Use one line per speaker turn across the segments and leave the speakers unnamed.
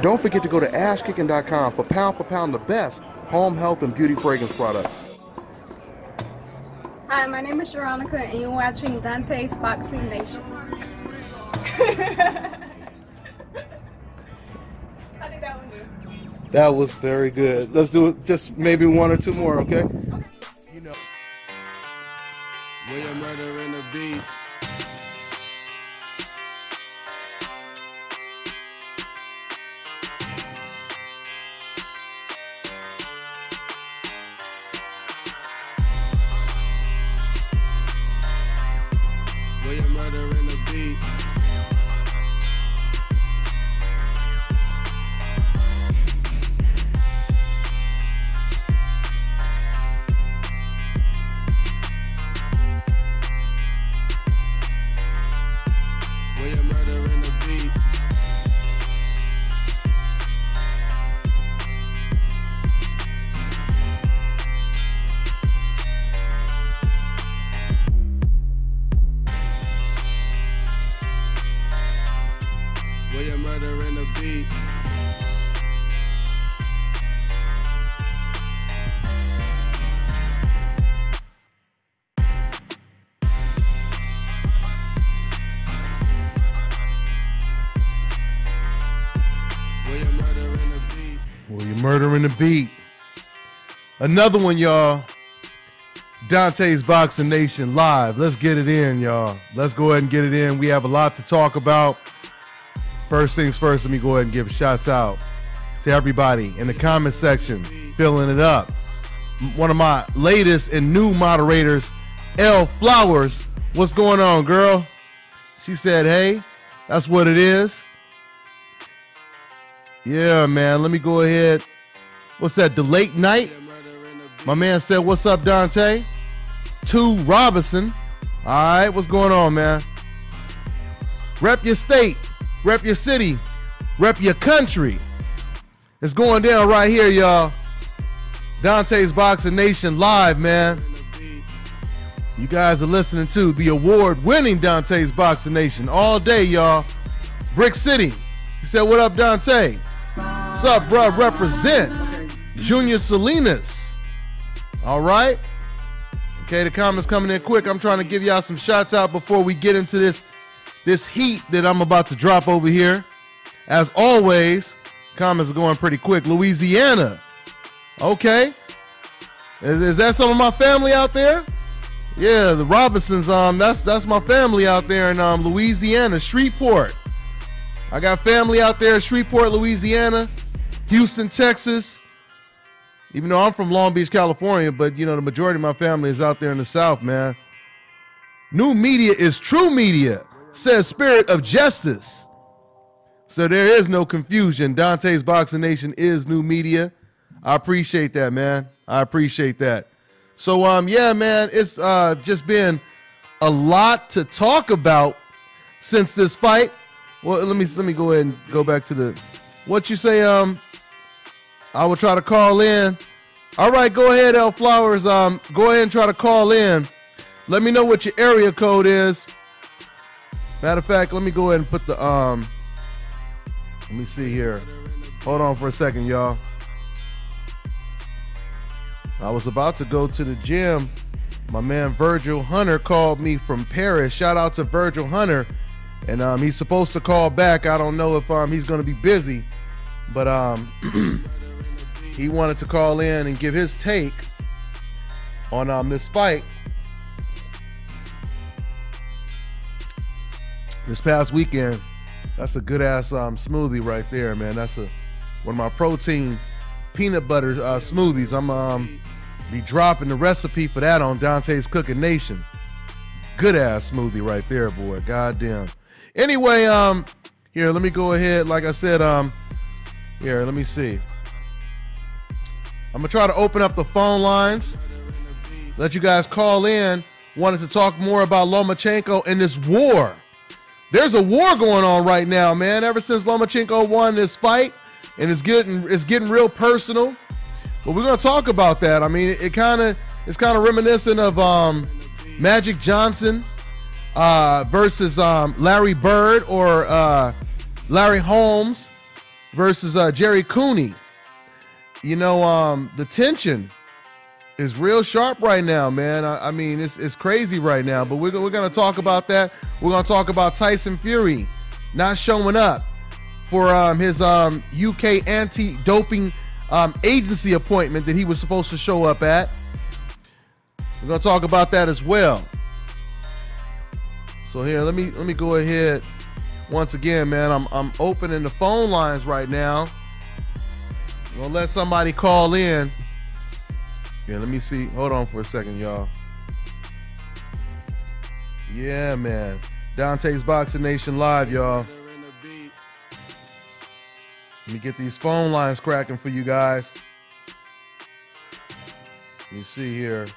Don't forget to go to ashkicking.com for pound the best home health and beauty fragrance products.
Hi, my name is Veronica, and you're watching DONTAE'S Boxing Nation. How did that one do?
That was very good. Let's do it, just maybe one or two more, okay? You know.
William Murder in the beat. William Murder in the beat. William Murder in the beat. William Murder in the beat. William Murder in the beat.
William Murder in the beat. Another one, y'all. DONTAE'S Boxing Nation live. Let's get it in, y'all. Let's go ahead and get it in. We have a lot to talk about. First things first, let me go ahead and give shouts out to everybody in the comment section, filling it up. One of my latest and new moderators, L Flowers. What's going on, girl? She said, hey, that's what it is. Yeah, man, let me go ahead. What's that, the late night? My man said, what's up, DONTAE? 2 Robinson. All right, what's going on, man? Rep your state. Rep your city, rep your country. It's going down right here, y'all. DONTAE'S Boxing Nation live, man. You guys are listening to the award-winning DONTAE'S Boxing Nation all day, y'all. Brick City. He said, what up, DONTAE? What's up, bro? Represent. Junior Salinas. All right. Okay, the comments coming in quick. I'm trying to give y'all some shots out before we get into this heat that I'm about to drop over here. As always, comments are going pretty quick. Louisiana. Okay. Is that some of my family out there? Yeah, the Robinsons, that's my family out there in Louisiana, Shreveport. I got family out there in Shreveport, Louisiana, Houston, Texas. Even though I'm from Long Beach, California, but you know, the majority of my family is out there in the South, man. New media is true media, says Spirit of Justice. So there is no confusion. DONTAE'S Boxing Nation is new media. I appreciate that, man. I appreciate that. So yeah, man, it's just been a lot to talk about since this fight. Well, let me go ahead and go back to the what you say. I will try to call in. All right, go ahead, L Flowers. Go ahead and try to call in. Let me know what your area code is. Matter of fact, let me go ahead and put the let me see here. Hold on for a second, y'all. I was about to go to the gym. My man Virgil Hunter called me from Paris. Shout out to Virgil Hunter. And he's supposed to call back. I don't know if he's gonna be busy, but he wanted to call in and give his take on this fight. This past weekend, that's a good ass smoothie right there, man. That's one of my protein peanut butter smoothies. I'm be dropping the recipe for that on DONTAE'S Cooking Nation. Good ass smoothie right there, boy. Goddamn. Anyway, here, let me go ahead. Like I said, here, let me see. I'm gonna try to open up the phone lines, let you guys call in. Wanted to talk more about Lomachenko and this war. There's a war going on right now, man. Ever since Lomachenko won this fight, and it's getting real personal. But we're gonna talk about that. I mean, it's kind of reminiscent of Magic Johnson versus Larry Bird or Larry Holmes versus Jerry Cooney. You know, the tension is real sharp right now, man. I mean, it's crazy right now, but we're going to talk about that. We're going to talk about Tyson Fury not showing up for his UK anti-doping agency appointment that he was supposed to show up at. We're going to talk about that as well. So here, let me go ahead once again, man. I'm opening the phone lines right now. I'm going to let somebody call in. Yeah, let me see. Hold on for a second, y'all. Yeah, man. DONTAE'S Boxing Nation Live, y'all. Let me get these phone lines cracking for you guys. Let me see here.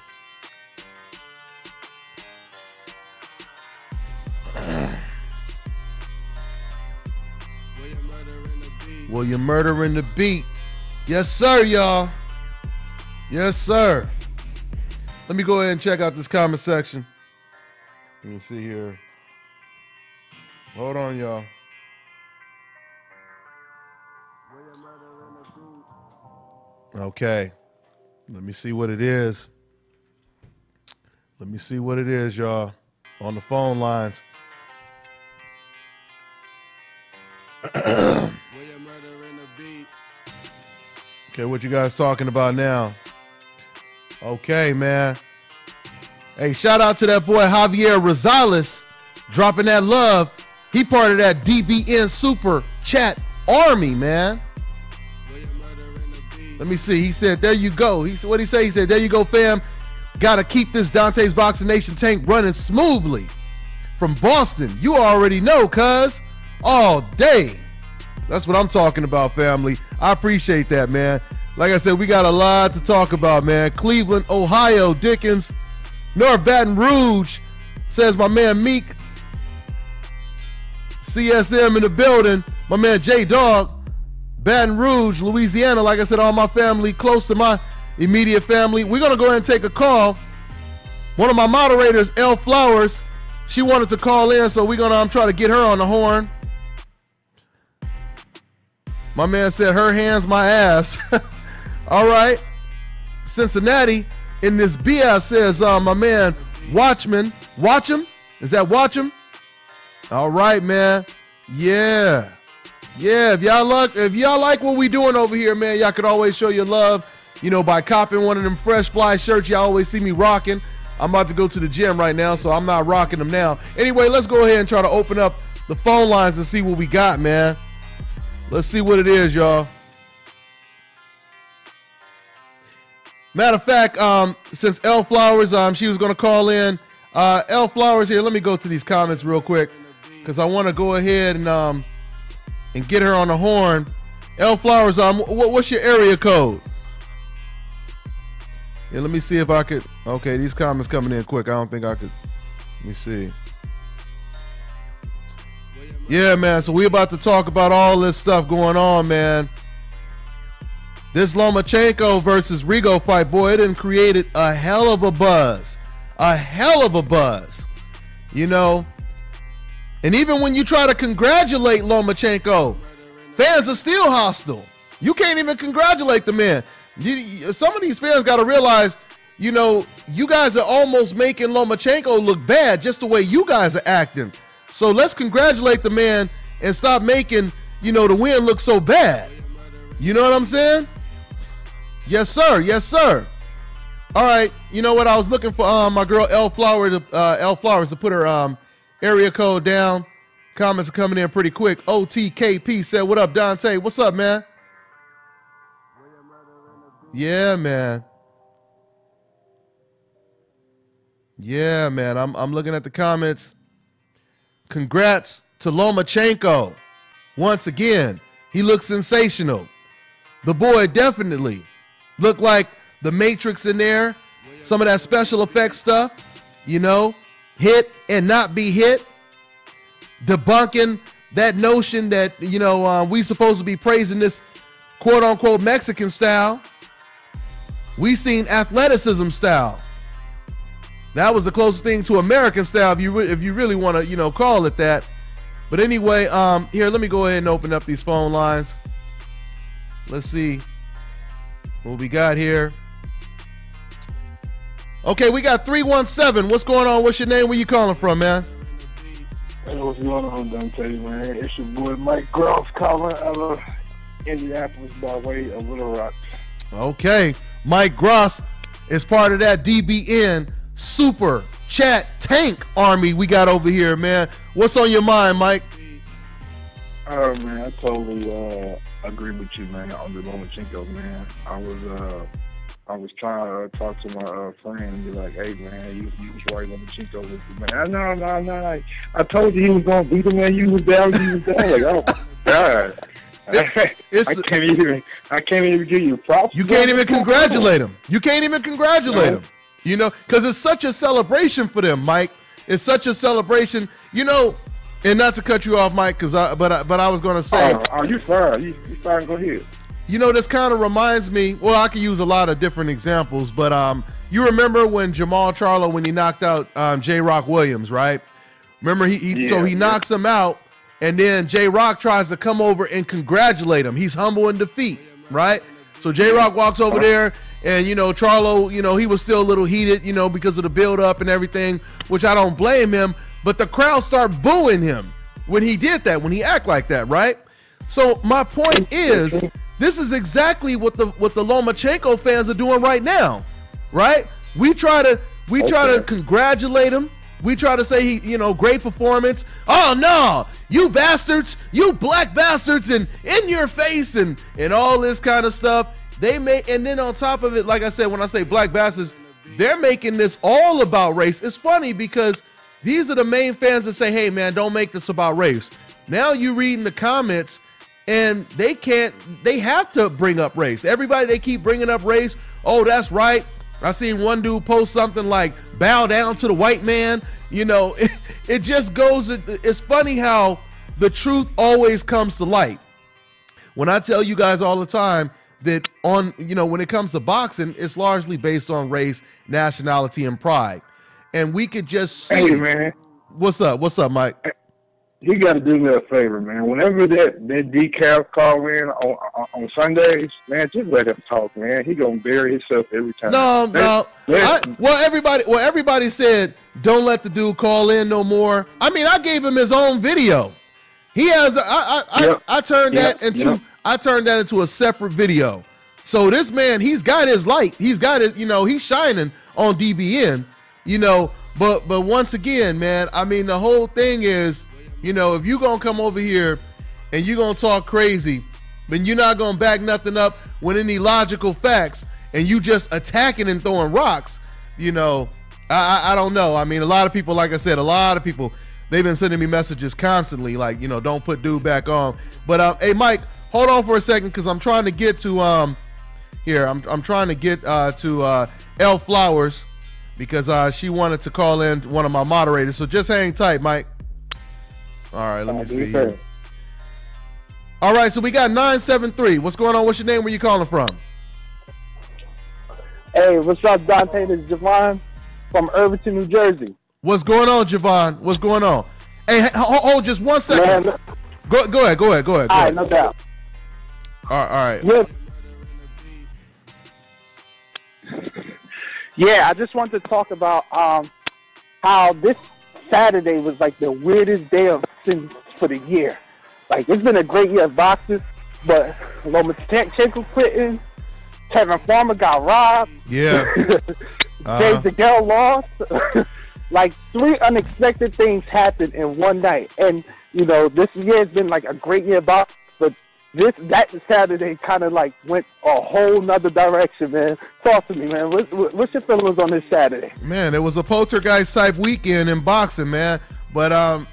Well, you're murdering the beat. Yes, sir, y'all. Yes, sir. Let me go ahead and check out this comment section. Let me see here. Hold on, y'all. Okay. Let me see what it is. Let me see what it is, y'all. On the phone lines. Okay, what you guys talking about now? Okay, man. Hey, shout out to that boy Javier Rosales dropping that love. He part of that DBN Super Chat Army, man. Let me see. He said, there you go. What'd he say? He said, there you go, fam. Gotta keep this DONTAE'S Boxing Nation tank running smoothly. From Boston. You already know, cuz. All day. That's what I'm talking about, family. I appreciate that, man. Like I said, we got a lot to talk about, man. Cleveland, Ohio, Dickens, North Baton Rouge, says my man Meek. CSM in the building. My man J-Dog. Baton Rouge, Louisiana. Like I said, all my family, close to my immediate family. We're going to go ahead and take a call. One of my moderators, L Flowers, she wanted to call in, so we're going to try to get her on the horn. My man said, her hands, my ass. All right. Cincinnati in this BS says, my man, Watchman. Watch him? Is that Watch him? All right, man. Yeah. Yeah, if y'all like what we doing over here, man, y'all could always show your love, you know, by copping one of them fresh fly shirts y'all always see me rocking. I'm about to go to the gym right now, so I'm not rocking them now. Anyway, let's go ahead and try to open up the phone lines and see what we got, man. Let's see what it is, y'all. Matter of fact, since L Flowers, she was going to call in. L Flowers here, let me go to these comments real quick because I want to go ahead and get her on the horn. L Flowers, what's your area code? Yeah, let me see if I could. Okay, these comments coming in quick. I don't think I could. Let me see. Yeah, man, so we about to talk about all this stuff going on, man. This Lomachenko versus Rigo fight, boy, it done created a hell of a buzz. A hell of a buzz. You know? And even when you try to congratulate Lomachenko, fans are still hostile. You can't even congratulate the man. Some of these fans got to realize, you know, you guys are almost making Lomachenko look bad just the way you guys are acting. So let's congratulate the man and stop making, you know, the win look so bad. You know what I'm saying? Yes, sir. Yes, sir. All right. You know what? I was looking for my girl L Flowers to put her area code down. Comments are coming in pretty quick. OTKP said, what up, Dante? What's up, man? Yeah, man. Yeah, man. I'm looking at the comments. Congrats to Lomachenko. Once again, he looks sensational. The boy definitely looked like the Matrix in there. Some of that special effects stuff, you know, hit and not be hit. Debunking that notion that, you know, we supposed to be praising this quote unquote Mexican style. We seen athleticism style. That was the closest thing to American style, if you really want to, you know, call it that. But anyway, here, let me go ahead and open up these phone lines. Let's see what we got here. Okay, we got 317. What's going on? What's your name? Where you calling from, man?
Hey, what's going on, Dante, man? It's your boy Mike Groff calling out of Indianapolis by way of Little Rock.
Okay, Mike Gross is part of that DBN super chat tank army we got over here, man. What's on your mind, Mike?
Oh, man, I totally agree with you, man, on the Lomachenko'S, man. I was trying to talk to my friend and be like, hey, man, you was right, Lomachenko'S with you, man. No. I told you he was going to beat him, man. You was down. Like, oh, my God. I can't even give you props.
You can't even congratulate him. You can't even congratulate him. You know, because it's such a celebration for them, Mike. It's such a celebration, you know. And not to cut you off, Mike, because but I was going to say.
Oh, you fine. You fine. Go ahead.
You know, this kind of reminds me. Well, I could use a lot of different examples, but you remember when Jamal Charlo, when he knocked out J. Rock Williams, right? Remember he knocks him out. And then J-Rock tries to come over and congratulate him. He's humble in defeat, right? So J-Rock walks over there, and, you know, Charlo, you know, he was still a little heated, you know, because of the build-up and everything, which I don't blame him. But the crowd start booing him when he did that, when he act like that, right? So my point is, this is exactly what the Lomachenko fans are doing right now, right? We try to congratulate him. We try to say he, you know, great performance. Oh no, you bastards, you black bastards, and in your face, and all this kind of stuff. And then on top of it, like I said, when I say black bastards, they're making this all about race. It's funny because these are the main fans that say, hey man, don't make this about race. Now you read in the comments, and they have to bring up race. Everybody, they keep bringing up race. Oh, that's right. I seen one dude post something like, bow down to the white man. You know, it just goes, it's funny how the truth always comes to light. When I tell you guys all the time that when it comes to boxing, it's largely based on race, nationality, and pride. And we could just see.
Hey, man.
What's up, Mike?
You got to do me a favor, man. Whenever that decaf call in on Sundays, man, just let him talk, man. He gonna bury himself every time.
No. Everybody said don't let the dude call in no more. I mean, I gave him his own video. He has. I turned that into a separate video. So this man, he's got his light. He's got it. You know, he's shining on DBN. You know, but once again, man, I mean, the whole thing is. You know, if you're going to come over here and you're going to talk crazy, then you're not going to back nothing up with any logical facts, and you just attacking and throwing rocks, you know, I don't know. I mean, a lot of people, like I said, they've been sending me messages constantly, like, you know, don't put dude back on. But, hey, Mike, hold on for a second, because I'm trying to get to, I'm trying to get to L Flowers, because she wanted to call in one of my moderators. So just hang tight, Mike. All right, let me see here. All right, so we got 973. What's going on? What's your name? Where you calling from?
Hey, what's up, Dante? This is Javon from Irvington, New Jersey.
What's going on, Javon? What's going on? Hey, hold just 1 second. Man, go ahead.
All right, no doubt.
All right.
Yeah, I just wanted to talk about how this Saturday was like the weirdest day for the year. Like, it's been a great year of boxing, but Lomachenko quitting, Kevin Farmer got robbed.
Yeah.
James DeGale lost. Like, 3 unexpected things happened in one night. And, you know, this year has been like a great year of boxing, but that Saturday kind of like went a whole nother direction, man. Talk to me, man. What's your feelings on this Saturday?
Man, it was a poltergeist type weekend in boxing, man. But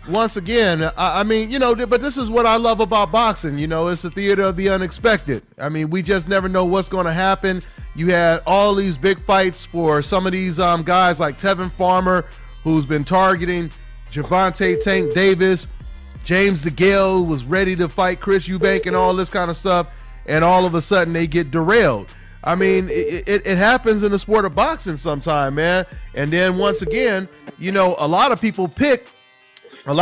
once again, I mean, you know, but this is what I love about boxing. You know, it's the theater of the unexpected. I mean, we just never know what's going to happen. You had all these big fights for some of these guys like Tevin Farmer, who's been targeting Gervonta Tank Davis. James DeGale was ready to fight Chris Eubank and all this kind of stuff, and all of a sudden they get derailed. I mean, it happens in the sport of boxing sometime, man. And then once again, you know, a lot of people picked your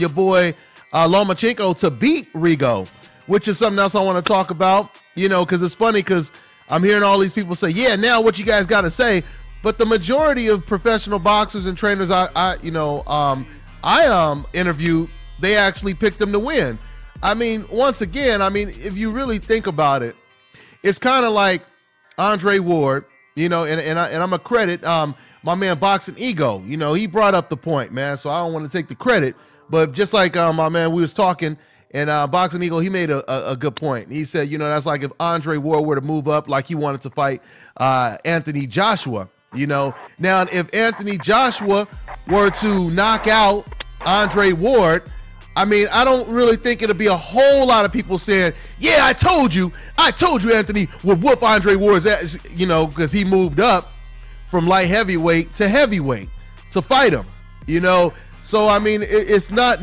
boy Lomachenko to beat Rigo, which is something else I want to talk about, you know, because it's funny because I'm hearing all these people say, yeah, now what you guys got to say. But the majority of professional boxers and trainers I interviewed, they actually picked them to win. I mean, once again, I mean, if you really think about it, it's kind of like Andre Ward, you know, and I'm a credit my man Boxing Ego. You know, he brought up the point, man, so I don't want to take the credit. But just like my man, we was talking, and Boxing Ego, he made a good point. He said, you know, that's like if Andre Ward were to move up like he wanted to fight Anthony Joshua, you know. Now, if Anthony Joshua were to knock out Andre Ward, I mean, I don't really think it'll be a whole lot of people saying, yeah, I told you Anthony would whoop Andre Ward's ass, you know, because he moved up from light heavyweight to heavyweight to fight him, you know. So, I mean, it's not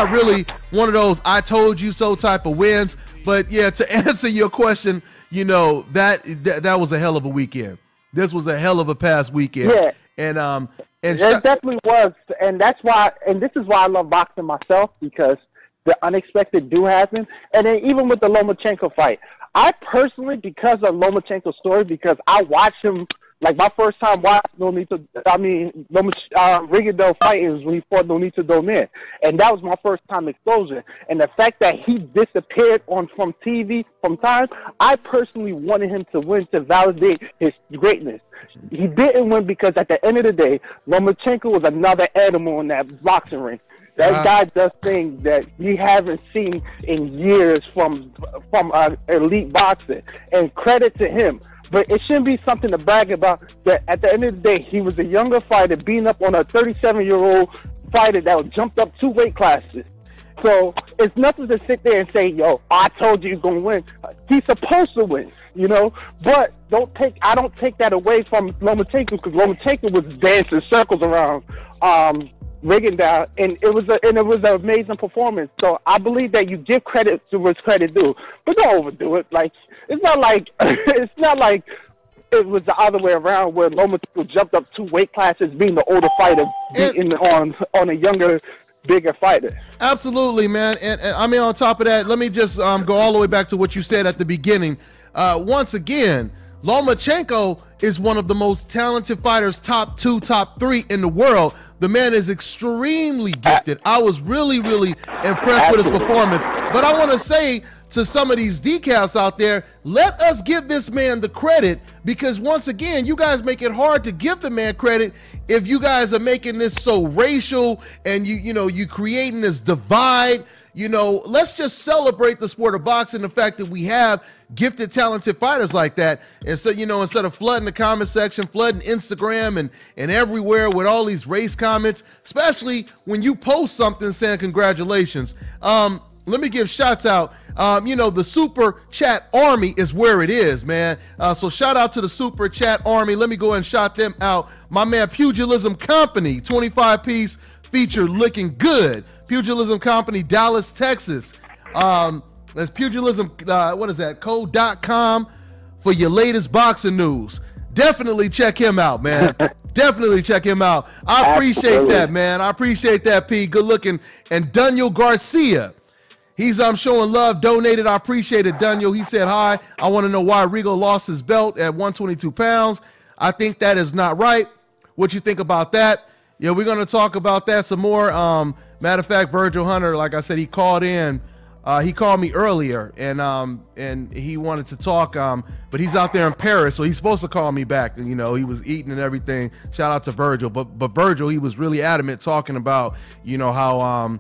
really one of those I told you so type of wins. But, yeah, to answer your question, you know, that was a hell of a weekend. This was a hell of a past weekend. Yeah. And
it definitely was. And that's why, and this is why I love boxing myself, because the unexpected do happen. And then even with the Lomachenko fight, I personally, because of Lomachenko's story, because I watched him. Like, my first time watching Rigondeaux fight is when he fought Nonito Donaire. And that was my first time exposure. And the fact that he disappeared from TV from time, I personally wanted him to win to validate his greatness. He didn't win because at the end of the day, Lomachenko was another animal in that boxing ring. That guy does things that we haven't seen in years from elite boxing. And credit to him. But it shouldn't be something to brag about. That at the end of the day, he was a younger fighter beating up on a 37-year-old fighter that jumped up 2 weight classes. So it's nothing to sit there and say, yo, I told you he's going to win. He's supposed to win, you know. But I don't take that away from Lomachenko, because Lomachenko was dancing circles around Rigondeaux, and it was an amazing performance. So I believe that you give credit to what's credit due, but don't overdo it. Like, it's not like it was the other way around where Lomachenko jumped up 2 weight classes, being the older fighter beating on a younger, bigger fighter.
Absolutely, man. And I mean, on top of that, let me just go all the way back to what you said at the beginning. Once again, Lomachenko is one of the most talented fighters, top 2, top 3 in the world. The man is extremely gifted. I was really, really impressed with his performance. But I want to say to some of these decaps out there, let us give this man the credit, because once again, you guys make it hard to give the man credit if you guys are making this so racial and you creating this divide. You know, let's just celebrate the sport of boxing, the fact that we have gifted, talented fighters like that. And so, you know, instead of flooding the comment section, flooding Instagram and everywhere with all these race comments, especially when you post something saying congratulations. Let me give shots out. You know, the Super Chat Army is where it is, man. So shout out to the Super Chat Army. Let me go and shout them out. My man Pugilism Company, 25-piece feature looking good. Pugilism Company, Dallas, Texas. That's Pugilism, what is that, code.com for your latest boxing news. Definitely check him out, man. Definitely check him out. I appreciate that, man. I appreciate that, P. Good looking. And Daniel Garcia, he's showing love, donated. I appreciate it, Daniel. He said, hi, I want to know why Rigo lost his belt at 122 pounds. I think that is not right. What you think about that? Yeah, we're going to talk about that some more. Matter of fact, Virgil Hunter, like I said, he called in. He called me earlier, and he wanted to talk, but he's out there in Paris, so he's supposed to call me back. You know, he was eating and everything. Shout out to Virgil, but Virgil, he was really adamant talking about, you know, how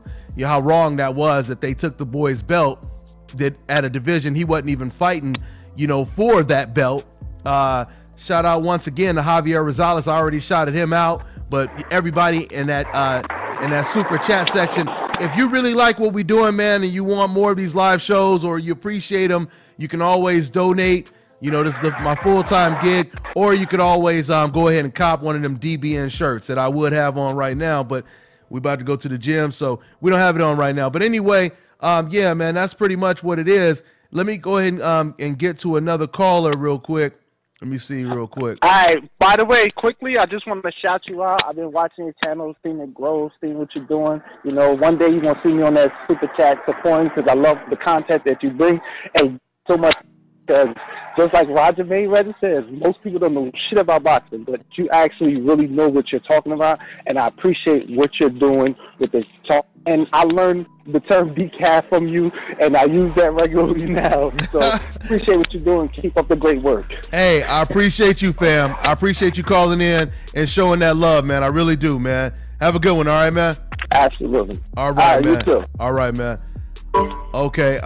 wrong that was that they took the boy's belt that at a division he wasn't even fighting, you know, for that belt. Shout out once again to Javier Rosales. I already shouted him out, but everybody in that super chat section, if you really like what we're doing, man, and you want more of these live shows or you appreciate them, you can always donate. You know, this is my full-time gig, or you could always go ahead and cop one of them DBN shirts that I would have on right now, but we're about to go to the gym, so we don't have it on right now. But anyway, yeah, man, that's pretty much what it is. Let me go ahead and get to another caller real quick. Let me see real quick.
All right. By the way, quickly, I just want to shout you out. I've been watching your channel, seeing it grow, seeing what you're doing. You know, one day you're going to see me on that Super Chat supporting because I love the content that you bring. And so much, because just like Roger Mayweather says, most people don't know shit about boxing, but you actually really know what you're talking about. And I appreciate what you're doing with this talk. And I learned the term decaf from you, and I use that regularly now. So appreciate what you're doing. Keep up the great work.
Hey, I appreciate you, fam. I appreciate you calling in and showing that love, man. I really do, man. Have a good one, all right, man?
Absolutely.
All right, man.
You too.
All right, man. Okay,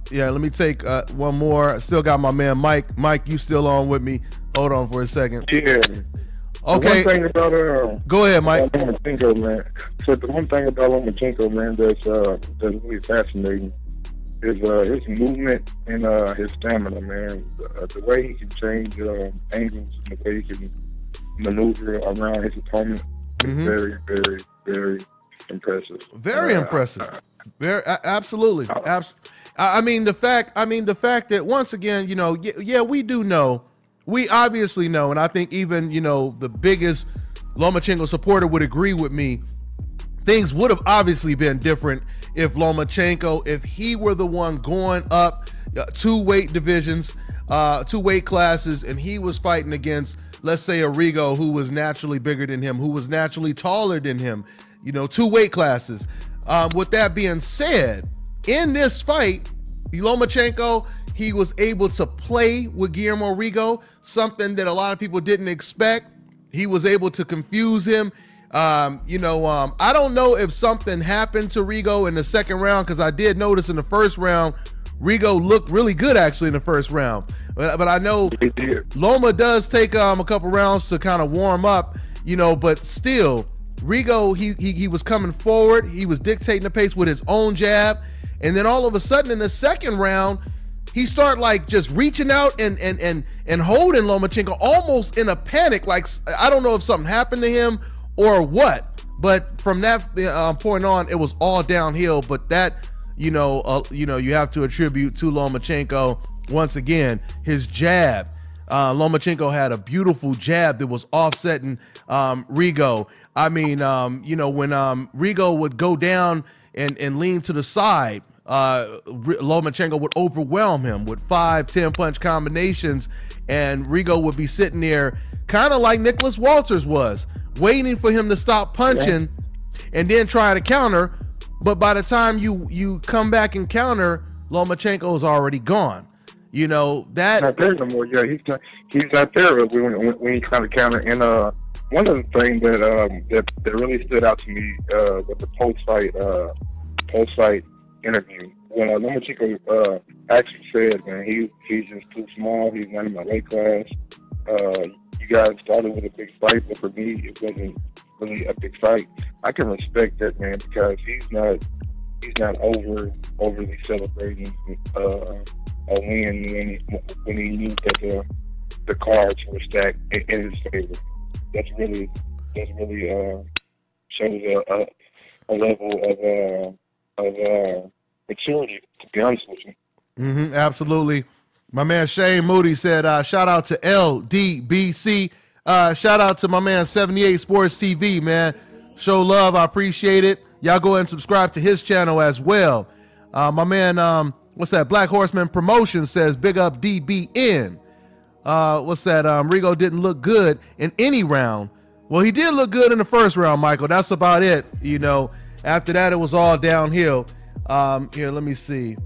yeah, let me take one more. I still got my man Mike. Mike, you still on with me? Hold on for a second.
Yeah.
Okay.
The one thing about
go ahead, Mike.
Lomachenko, man. So the one thing about Lomachenko, man, that's really fascinating is his movement and his stamina, man. The way he can change angles and the way he can maneuver around his opponent is very, very, very impressive.
Very impressive. Very absolutely. I mean the fact that once again, you know, yeah, we do know. We obviously know, and I think even, you know, the biggest Lomachenko supporter would agree with me. Things would have obviously been different if Lomachenko, if he were the one going up 2 weight divisions, 2 weight classes, and he was fighting against, let's say, a Rigo who was naturally bigger than him, who was naturally taller than him, you know, 2 weight classes. With that being said, in this fight, Lomachenko, he was able to play with Guillermo Rigo, something that a lot of people didn't expect. He was able to confuse him. You know, I don't know if something happened to Rigo in the second round, because I did notice in the first round, Rigo looked really good actually in the first round. But I know Loma does take a couple rounds to kind of warm up, you know, but still, Rigo, he was coming forward. He was dictating the pace with his own jab. And then all of a sudden in the second round, he started like just reaching out and holding Lomachenko almost in a panic. Like, I don't know if something happened to him or what, but from that point on, it was all downhill. But that, you know, you have to attribute to Lomachenko once again, his jab. Lomachenko had a beautiful jab that was offsetting Rigo. I mean, you know, when Rigo would go down and lean to the side, Lomachenko would overwhelm him with 5-10 punch combinations, and Rigo would be sitting there kind of like Nicholas Walters was, waiting for him to stop punching and then try to counter. But by the time you come back and counter, Lomachenko is already gone. You know that.
Not there no more. Yeah, he's not there when he trying to counter. And one of the things that really stood out to me was the post fight interview when Lomachenko actually said, "Man, he's just too small. He's not in my weight class. You guys started with a big fight, but for me, it wasn't really a big fight." I can respect that, man, because he's not overly celebrating a win when he knew that the cards were stacked in his favor. That's really shows a level of maturity, to be honest with you.
Absolutely. My man Shane Moody said, shout out to LDBC. Shout out to my man 78 Sports TV, man. Show love. I appreciate it. Y'all go ahead and subscribe to his channel as well. My man, what's that? Black Horseman Promotion says, big up DBN. What's that? Rigo didn't look good in any round. Well, he did look good in the first round, Michael. That's about it. You know, after that, it was all downhill. Here, let me see.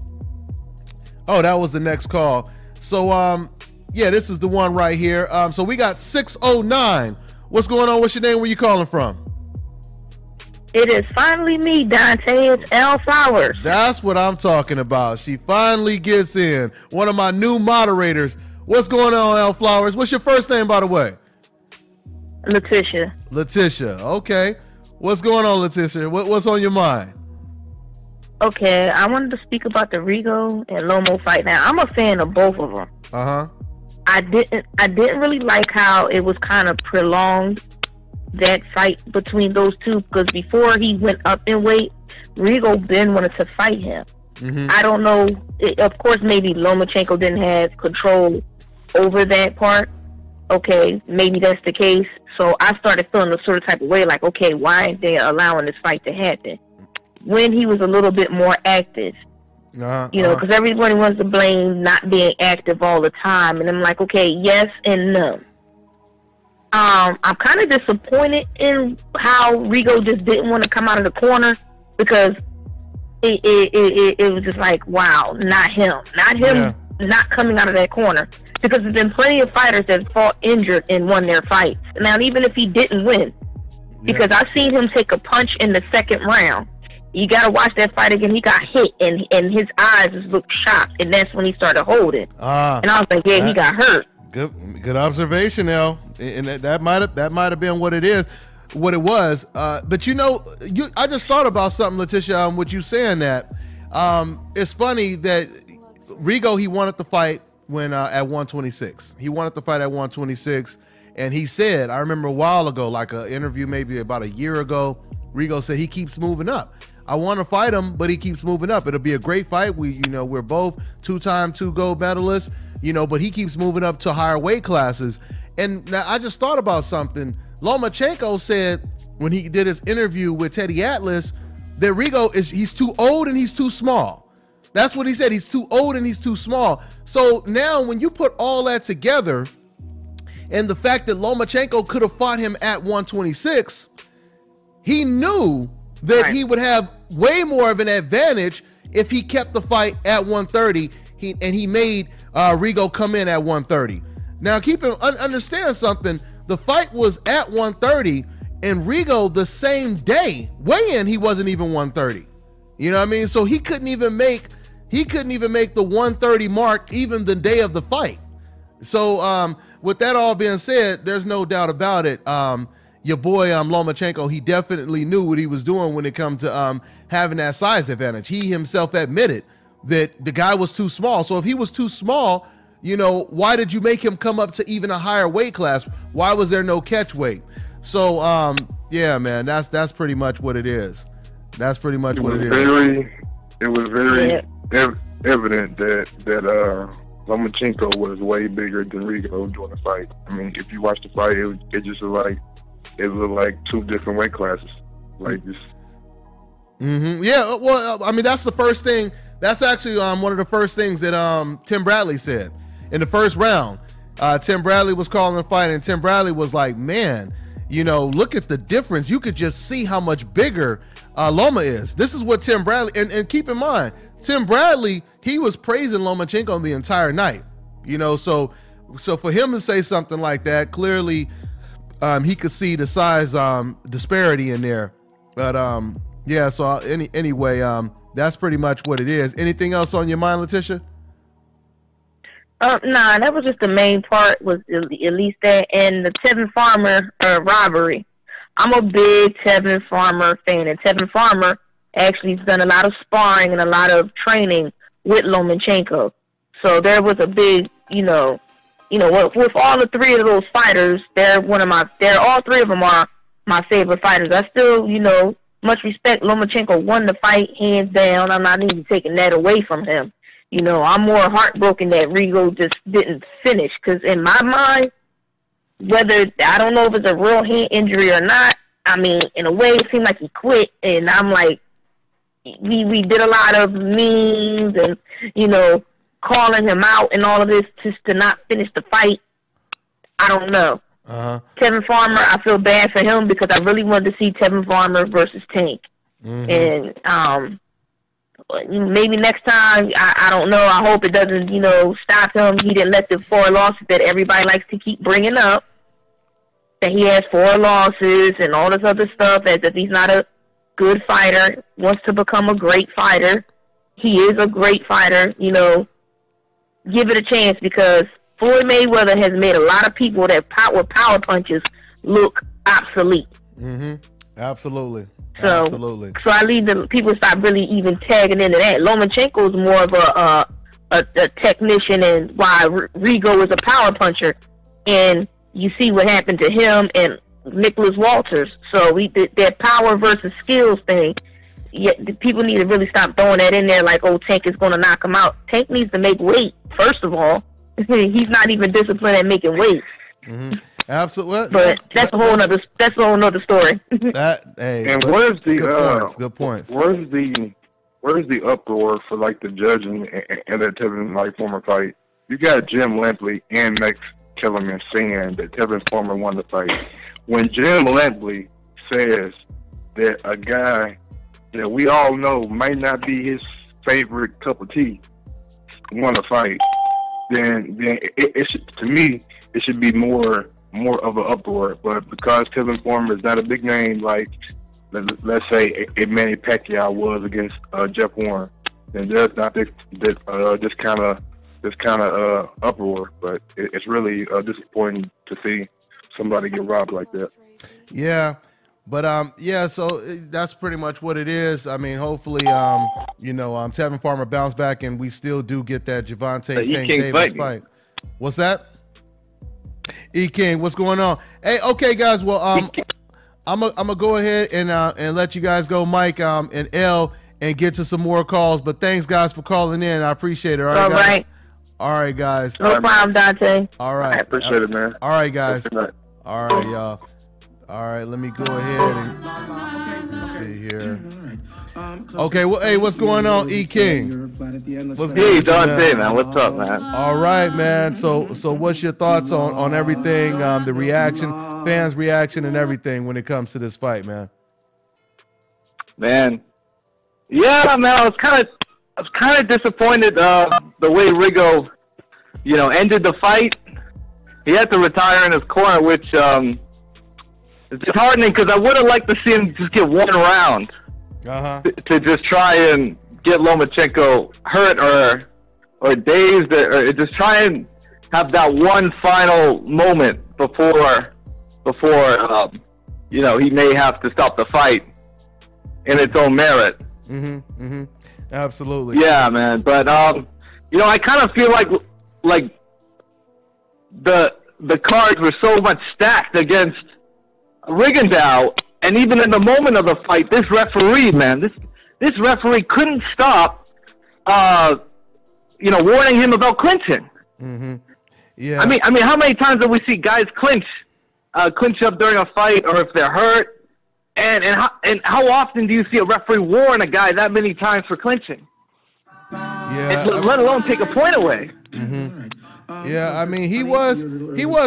Oh, that was the next call. So, yeah, this is the one right here. So we got 609. What's going on? What's your name? Where you calling from?
It is finally me, Dante. It's L Flowers.
That's what I'm talking about. She finally gets in. One of my new moderators. What's going on, L Flowers? What's your first name, by the way?
Letitia.
Letitia. Okay. What's going on, Letitia? What's on your mind?
Okay, I wanted to speak about the Rigo and Lomo fight. Now, I'm a fan of both of them. I didn't really like how it was kind of prolonged, that fight between those two, because before he went up in weight, Rigo then wanted to fight him. I don't know. Of course, maybe Lomachenko didn't have control over that part, okay, maybe that's the case. So I started feeling a sort of type of way, like, okay, why aren't they allowing this fight to happen? When he was a little bit more active, you know, because everybody wants to blame not being active all the time. And I'm like, okay, yes and no. I'm kind of disappointed in how Rigo just didn't want to come out of the corner, because it was just like, wow, not him. Not coming out of that corner, because there's been plenty of fighters that fought injured and won their fights. Now, even if he didn't win, because I've seen him take a punch in the second round. You got to watch that fight again. He got hit, and his eyes just looked shocked, and that's when he started holding. And I was like, yeah, he got hurt.
Good observation, El. And that might have been what it was. But you know, I just thought about something, Letitia, with you saying that. It's funny that Rigo, he wanted to fight when at 126. He wanted to fight at 126, and he said, I remember a while ago, like an interview maybe about a year ago, Rigo said he keeps moving up. I want to fight him, but he keeps moving up. It'll be a great fight. We're both two-time 2 gold medalists, but he keeps moving up to higher weight classes. And now I just thought about something. Lomachenko said when he did his interview with Teddy Atlas that Rigo he's too old and he's too small. That's what he said. He's too old and he's too small. So now when you put all that together, and the fact that Lomachenko could have fought him at 126, he knew that he would have way more of an advantage if he kept the fight at 130. He made Rigo come in at 130. Now understand something. The fight was at 130, and Rigo the same day weigh-in, he wasn't even 130. You know what I mean? So he couldn't even make the 130 mark even the day of the fight. So with that all being said, there's no doubt about it. Your boy Lomachenko, he definitely knew what he was doing when it comes to having that size advantage. He himself admitted that the guy was too small. So if he was too small, why did you make him come up to even a higher weight class? Why was there no catch weight? So yeah, man, that's pretty much what it is. That's pretty much what it is.
It was very evident that Lomachenko was way bigger than Rigo during the fight. I mean, if you watch the fight, it just looked like two different weight classes, like this.
Yeah, well, I mean, that's the first thing. That's actually one of the first things that Tim Bradley said in the first round. Tim Bradley was calling the fight, and Tim Bradley was like, man, look at the difference. You could just see how much bigger Loma is. This is what Tim Bradley, and keep in mind, Tim Bradley, he was praising Lomachenko the entire night. So for him to say something like that, clearly he could see the size disparity in there. But yeah, so anyway, that's pretty much what it is. Anything else on your mind, Letitia?
Nah, that was just the main part, was at least that, and the Tevin Farmer robbery. I'm a big Tevin Farmer fan, and Tevin Farmer actually has done a lot of sparring and a lot of training with Lomachenko. So there was a big, with all the three of those fighters, all three of them are my favorite fighters. I still, much respect. Lomachenko won the fight hands down. I'm not even taking that away from him. I'm more heartbroken that Rigo just didn't finish, because in my mind, I don't know if it's a real hand injury or not. I mean, in a way, it seemed like he quit, and I'm like, we did a lot of memes and, calling him out and all of this just to not finish the fight. I don't know. Tevin Farmer, I feel bad for him, because I really wanted to see Tevin Farmer versus Tank. And maybe next time, I don't know. I hope it doesn't, stop him. He didn't let the 4 losses that everybody likes to keep bringing up, that he has 4 losses and all this other stuff, as if he's not a good fighter, wants to become a great fighter. He is a great fighter, give it a chance, because Floyd Mayweather has made a lot of people that with power punches look obsolete.
Absolutely.
So I leave the people stop really even tagging into that. Lomachenko is more of a technician, and why Rigo is a power puncher, and you see what happened to him and Nicholas Walters. So that power versus skills thing. Yeah, people need to really stop throwing that in there like, oh, Tank is going to knock him out. Tank needs to make weight, first of all. He's not even disciplined at making weight.
Absolutely.
But that's a whole nother story.
And where's the
good points.
Where's the uproar for like the judging and that Tevin like former fight? You got Jim Lampley and Max Kellerman saying that Tevin Farmer won the fight. When Jim Lampley says that a guy that we all know might not be his favorite cup of tea won a fight, then it should, to me, it should be more of an uproar. But because Tevin Farmer is not a big name like, let's say, a Manny Pacquiao was against Jeff Warren, then there's not this kind of uproar. But it's really disappointing to see somebody get robbed like that.
Yeah. But so that's pretty much what it is. I mean, hopefully, Tevin Farmer bounce back and we still do get that Gervonta Tank Davis fight. What's that? E King, what's going on? Hey, okay, guys. Well, I'm gonna go ahead and let you guys go, Mike and L, and get to some more calls. But thanks, guys, for calling in. I appreciate it. All right. All right, guys.
No problem, Dante.
All right.
I appreciate it, man.
All right, guys. All right, y'all. All right, let me go ahead and see here. Okay, well, hey, what's going on, E King? What's
good, Dante, man? What's up, man?
All right, man. So what's your thoughts on everything? The reaction, fans' reaction, and everything when it comes to this fight, man.
Man, yeah, man. I was kind of disappointed the way Rigo, ended the fight. He had to retire in his corner, which it's disheartening because I would have liked to see him just get one round to just try and get Lomachenko hurt or dazed or just try and have that one final moment before he may have to stop the fight in its own merit.
Absolutely.
Yeah, man. But I kind of feel like the cards were so much stacked against Rigondeaux, and even in the moment of the fight, this referee, man, this referee couldn't stop, warning him about clinching.
Yeah.
I mean, how many times do we see guys clinch up during a fight, or if they're hurt, and how often do you see a referee warn a guy that many times for clinching?
Yeah.
And let alone take a point away.
Yeah, I mean, he was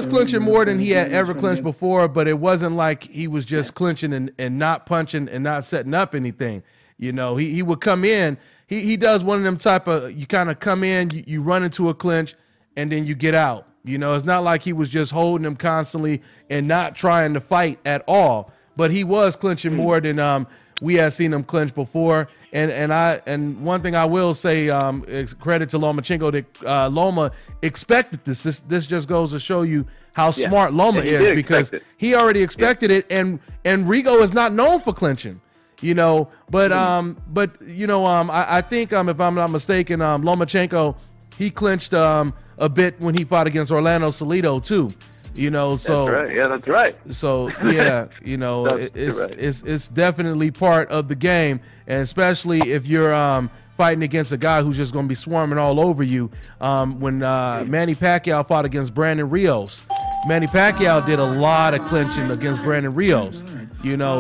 clinching more than he had ever clinched before, but it wasn't like he was just clinching and not punching and not setting up anything. He would come in. He does one of them type of, you kind of come in, you run into a clinch, and then you get out. It's not like he was just holding him constantly and not trying to fight at all. But he was clinching more than we had seen him clinch before. And one thing I will say, credit to Lomachenko, that Loma expected this. This just goes to show you how smart Loma is, because he already expected it, and Rigo is not known for clinching, But I think if I'm not mistaken, Lomachenko, he clinched a bit when he fought against Orlando Salido too. So
that's right. Yeah, that's right.
So yeah, it's definitely part of the game, and especially if you're fighting against a guy who's just going to be swarming all over you. When Manny Pacquiao fought against Brandon Rios, Manny Pacquiao did a lot of clinching against Brandon Rios.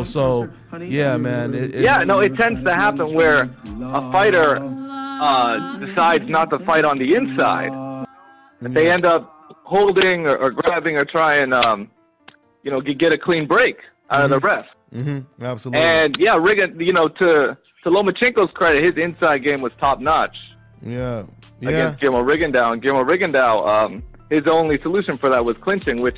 So yeah, man.
It tends to happen where a fighter decides not to fight on the inside, and they end up holding or grabbing or try and get a clean break out of the ref.
Absolutely.
And yeah, Rigo, to Lomachenko's credit, his inside game was top notch.
Yeah.
Against Guillermo Rigondeaux, and Guillermo Rigondeaux, his only solution for that was clinching, which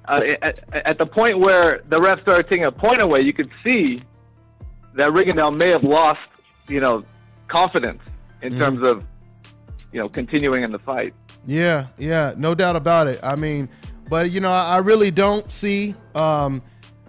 at the point where the ref started taking a point away, you could see that Rigondeaux may have lost, confidence in terms of, continuing in the fight.
Yeah, no doubt about it. I mean, but I really don't see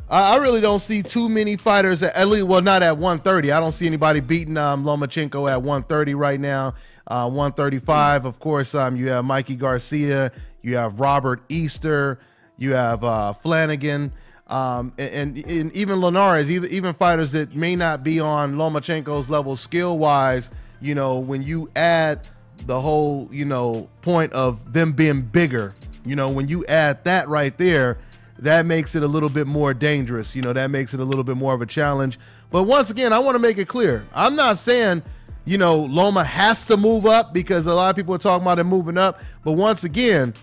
I really don't see too many fighters at least, well, not at 130. I don't see anybody beating Lomachenko at 130 right now. 135, of course, you have Mikey Garcia, you have Robert Easter, you have Flanagan, and even Linares, even fighters that may not be on Lomachenko's level skill-wise. When you add the whole, point of them being bigger, You know, when you add that right there, that makes it a little bit more dangerous. You know, that makes it a little bit more of a challenge. But once again, I want to make it clear. I'm not saying, you know, Loma has to move up, because a lot of people are talking about him moving up. But once again,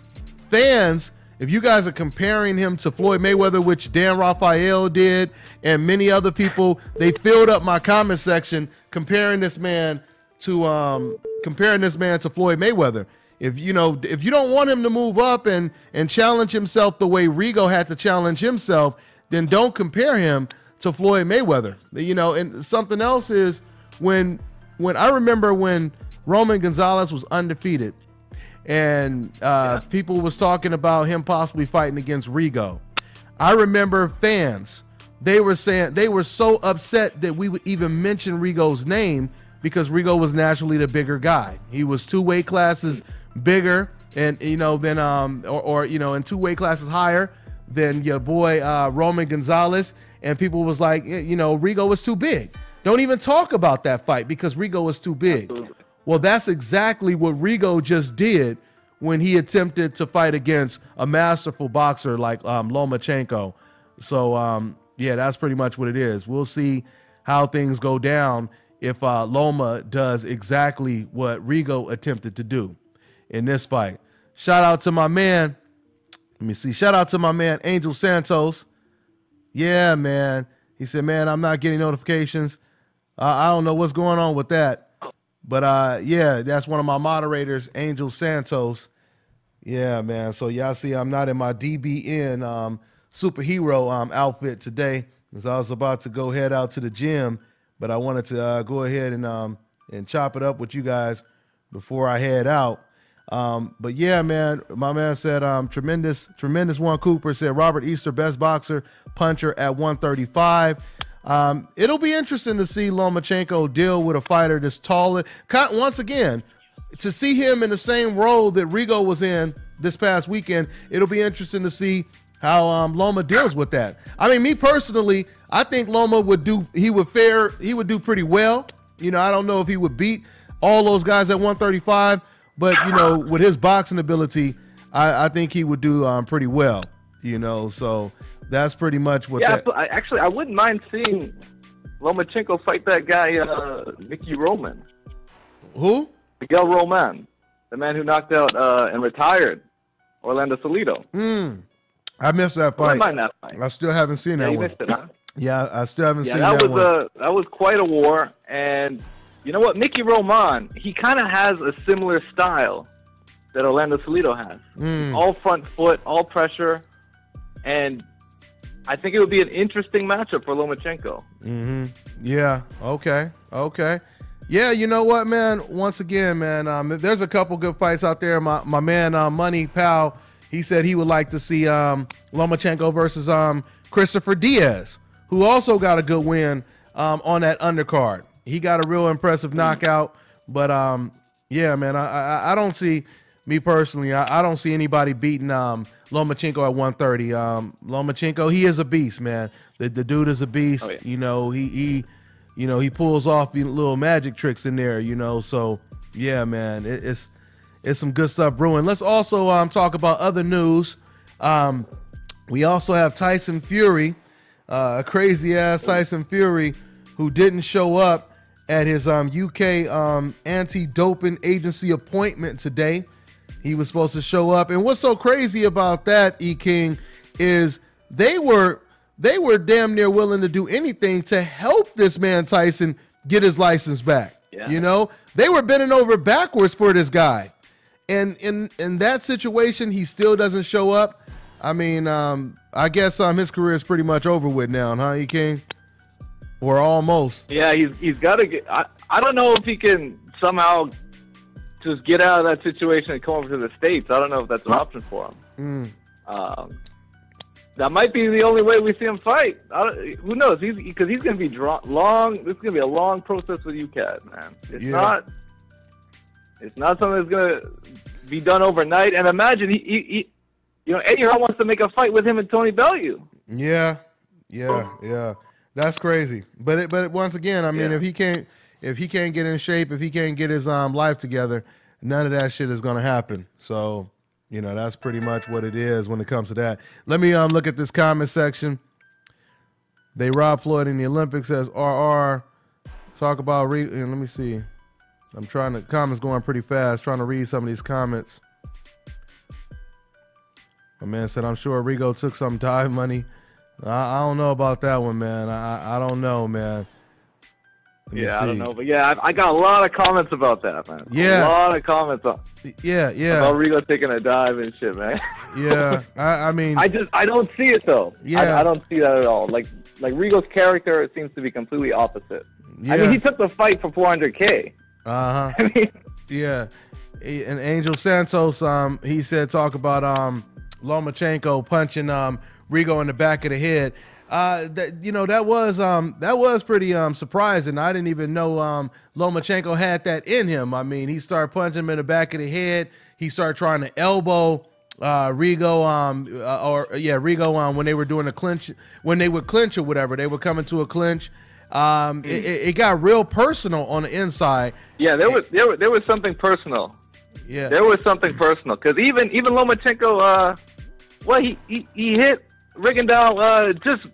fans, if you guys are comparing him to Floyd Mayweather, which Dan Rafael did, and many other people, they filled up my comment section comparing this man to Floyd Mayweather. If you don't want him to move up and challenge himself the way Rigo had to challenge himself, then don't compare him to Floyd Mayweather. You know, and something else is when I remember when Roman Gonzalez was undefeated, and people was talking about him possibly fighting against Rigo. I remember fans, they were saying they were so upset that we would even mention Rigo's name, because Rigo was naturally the bigger guy. He was 2 weight classes bigger, and you know, than you know, in 2 weight classes higher than your boy Roman Gonzalez. And people was like, you know, Rigo was too big. Don't even talk about that fight because Rigo was too big. Absolutely. Well, that's exactly what Rigo just did when he attempted to fight against a masterful boxer like Lomachenko. So, yeah, that's pretty much what it is. We'll see how things go down if Loma does exactly what Rigo attempted to do in this fight. Shout out to my man. Let me see. Shout out to my man, Angel Santos. Yeah, man. He said, man, I'm not getting notifications. I don't know what's going on with that. But, yeah, that's one of my moderators, Angel Santos. Yeah, man. So, y'all see I'm not in my DBN superhero outfit today, because I was about to go head out to the gym. But I wanted to go ahead and chop it up with you guys before I head out. But, yeah, man, my man said tremendous one. Cooper said Robert Easter, best boxer, puncher at 135. It'll be interesting to see Lomachenko deal with a fighter that's taller. Once again, to see him in the same role that Rigo was in this past weekend, it'll be interesting to see how Loma deals with that. I mean, me personally, I think Loma would do pretty well. You know, I don't know if he would beat all those guys at 135, but, you know, with his boxing ability, I think he would do pretty well, you know, so that's pretty much what
I wouldn't mind seeing Lomachenko fight that guy, Mickey Roman.
Who?
Miguel Roman, the man who knocked out and retired Orlando Salido.
I missed that fight.
I that fight.
I still haven't seen that one.
You missed it, huh?
Yeah, I still haven't seen that one.
That was quite a war. And you know what? Mickey Roman, he kind of has a similar style that Orlando Salido has. All front foot, all pressure. And I think it would be an interesting matchup for Lomachenko.
Yeah, okay. Yeah, you know what, man? Once again, man, there's a couple good fights out there. My man, Money Pal, he said he would like to see Lomachenko versus Christopher Diaz, who also got a good win on that undercard. He got a real impressive knockout. But, yeah, man, I don't see, me personally, I don't see anybody beating Lomachenko at 130. Lomachenko, he is a beast, man. The dude is a beast. Oh, yeah. You know, he pulls off little magic tricks in there, you know. So, yeah, man, it's some good stuff brewing. Let's also talk about other news. We also have Tyson Fury, a crazy-ass Tyson Fury, who didn't show up at his UK anti-doping agency appointment today. He was supposed to show up. And what's so crazy about that, E-King, is they were damn near willing to do anything to help this man Tyson get his license back. Yeah. You know, they were bending over backwards for this guy. And in that situation, he still doesn't show up. I mean, I guess his career is pretty much over with now, huh, E-King? Or almost.
Yeah, he's got to get. I don't know if he can somehow just get out of that situation and come over to the States. I don't know if that's an option for him. That might be the only way we see him fight. Who knows? Because he's going to be long. This is going to be a long process with Ukad, man. It's not something that's going to be done overnight. And imagine Eddie Hart wants to make a fight with him and Tony Bellew.
Yeah. That's crazy. But once again, I mean, if he can't get in shape, if he can't get his life together, none of that shit is going to happen. So, That's pretty much what it is when it comes to that. Let me look at this comment section. They robbed Floyd in the Olympics, says RR. Talk about and let me see. I'm trying to comments going pretty fast, trying to read some of these comments. My man said, I'm sure Rigo took some dive money. I don't know about that one, man. I don't know, man.
I don't know, but I got a lot of comments about that, man.
Yeah,
a lot of comments about Rigo taking a dive and shit, man.
Yeah, I mean,
I don't see it though. Yeah, I don't see that at all. Like Rigo's character seems to be completely opposite. Yeah. I mean, he took the fight for $400K.
I mean, yeah. And Angel Santos, he said talk about Lomachenko punching Rigo in the back of the head. That was pretty surprising. I didn't even know Lomachenko had that in him. I mean, he started punching him in the back of the head. He started trying to elbow Rigo Rigo when they were doing a clinch, when they would clinch or whatever, they were coming to a clinch. It got real personal on the inside.
Yeah, there was something personal.
Yeah,
there was something personal because even Lomachenko, he hit Rigondeaux just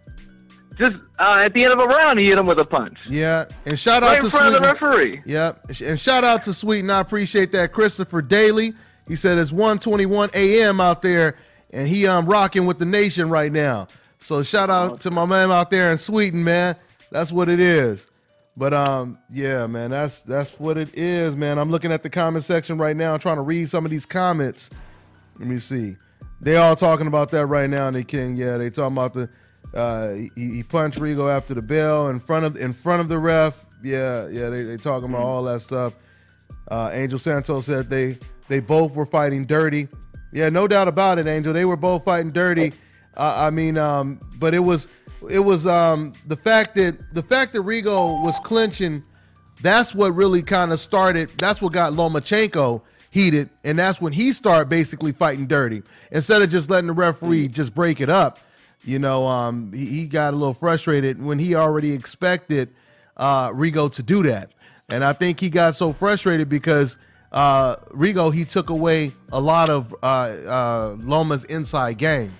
at the end of a round, he hit him with a punch.
Yeah, and shout out to
in front of the referee.
Yeah, and shout out to Sweeten. I appreciate that. Christopher Daly. He said it's 1:21 a.m. out there, and he rocking with the nation right now. So shout out to my man out there in Sweeten, man. That's what it is. But yeah, man, that's what it is, man. I'm looking at the comment section right now, trying to read some of these comments. Let me see. They all talking about that right now, they King. Yeah, they talking about the he punched Rigo after the bell in front of the ref. Yeah, they talking about all that stuff. Angel Santos said they both were fighting dirty. Yeah, no doubt about it, Angel. They were both fighting dirty. But it was the fact that Rigo was clinching. That's what really kind of started. That's what got Lomachenko heated, and that's when he started basically fighting dirty instead of just letting the referee just break it up. He got a little frustrated when he already expected Rigo to do that, and I think he got so frustrated because Rigo, he took away a lot of Loma's inside game.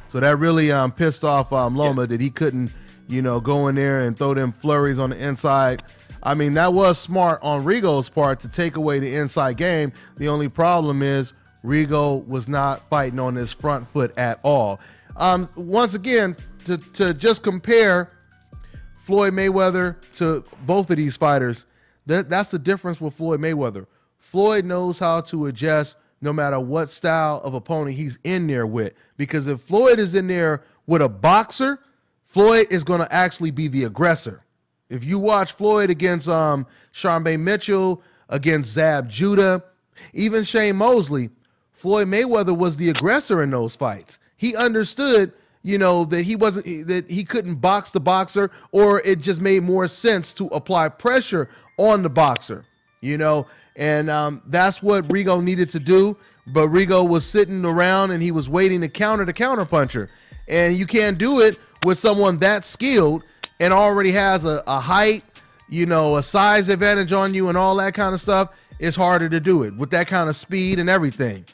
So that really pissed off Loma that he couldn't, go in there and throw them flurries on the inside. I mean, that was smart on Rigo's part to take away the inside game. The only problem is Rigo was not fighting on his front foot at all. Once again, to just compare Floyd Mayweather to both of these fighters, that's the difference with Floyd Mayweather. Floyd knows how to adjust no matter what style of opponent he's in there with. Because if Floyd is in there with a boxer, Floyd is going to actually be the aggressor. If you watch Floyd against Charmaine Mitchell, against Zab Judah, even Shane Mosley, Floyd Mayweather was the aggressor in those fights. He understood, that he couldn't box the boxer, or it just made more sense to apply pressure on the boxer, and that's what Rigo needed to do. But Rigo was sitting around and he was waiting to counter the counterpuncher. And you can't do it with someone that skilled and already has a height, a size advantage on you and all that kind of stuff. It's harder to do it with that kind of speed and everything.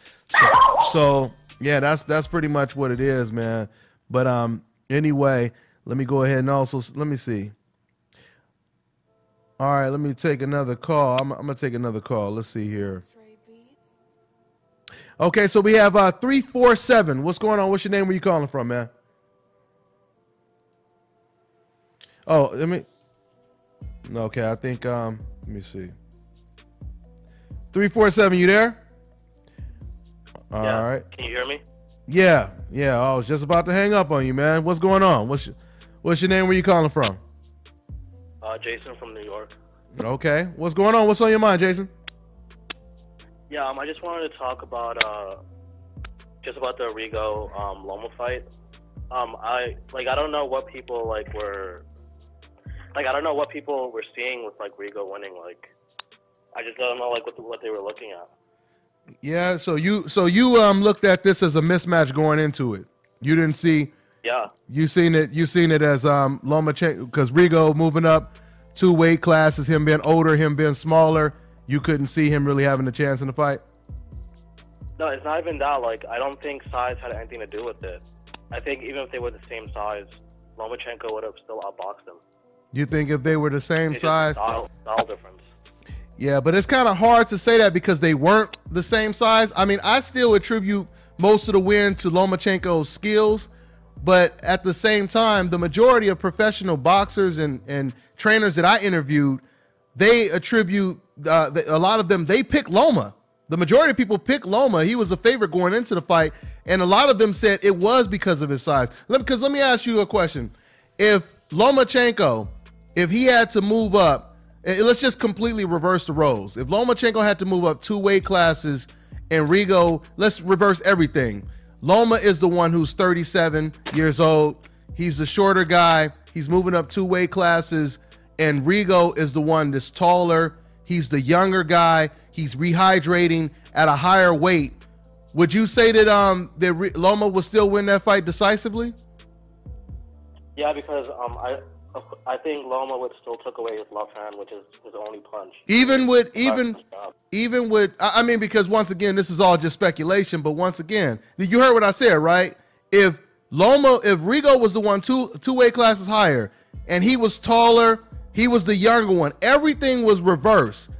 So yeah, that's pretty much what it is, man. But anyway, let me go ahead and also, let me see. All right, let me take another call. I'm going to take another call. Let's see here. Okay, so we have 347. What's going on? What's your name? Where you calling from, man? Oh, okay, I think, let me see. 347, you there? All right.
Can you hear me?
Yeah. I was just about to hang up on you, man. What's going on? What's your name? Where you calling from?
Jason from New York.
Okay. What's going on? What's on your mind, Jason?
Yeah, I just wanted to talk about the Rigo Lomo fight. I don't know what people were seeing with Rigo winning. I just don't know what they were looking at.
Yeah, so you looked at this as a mismatch going into it. You didn't see.
Yeah.
You seen it as Lomachenko, because Rigo moving up 2 weight classes, him being older, him being smaller. You couldn't see him really having a chance in the fight.
No, it's not even that. Like, I don't think size had anything to do with it. I think even if they were the same size, Lomachenko would have still outboxed him.
You think if they were the same size?
Style difference.
Yeah, but it's kind of hard to say that because they weren't the same size. I mean, I still attribute most of the win to Lomachenko's skills, but at the same time, the majority of professional boxers and trainers that I interviewed, they attribute, a lot of them, they pick Loma. The majority of people pick Loma. He was a favorite going into the fight, and a lot of them said it was because of his size. Because let me ask you a question. If Lomachenko, if he had to move up, let's just completely reverse the roles. If Lomachenko had to move up 2 weight classes and Rigo, let's reverse everything. Loma is the one who's 37 years old. He's the shorter guy. He's moving up 2 weight classes, and Rigo is the one that's taller. He's the younger guy. He's rehydrating at a higher weight. Would you say that Loma would still win that fight decisively?
Yeah, because I think Loma would still took away his left hand, which is his only punch.
Even with, I mean, because once again, this is all just speculation, but once again, you heard what I said, right? If Rigo was the one two weight classes higher, and he was taller, he was the younger one, everything was reversed.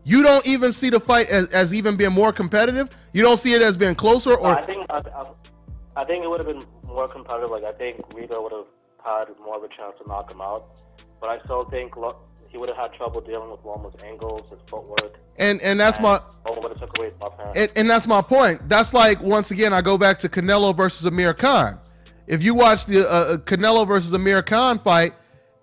You don't even see the fight as even being more competitive? You don't see it as being closer? Or
I think it would have been more competitive. Like, I think Rigo would have had more of a chance to knock him out. But I still think he would have had trouble dealing with Loma's angles, his footwork. And that's Loma would have took away his left hand.
And that's my point. That's like, once again, I go back to Canelo versus Amir Khan. If you watch the Canelo versus Amir Khan fight,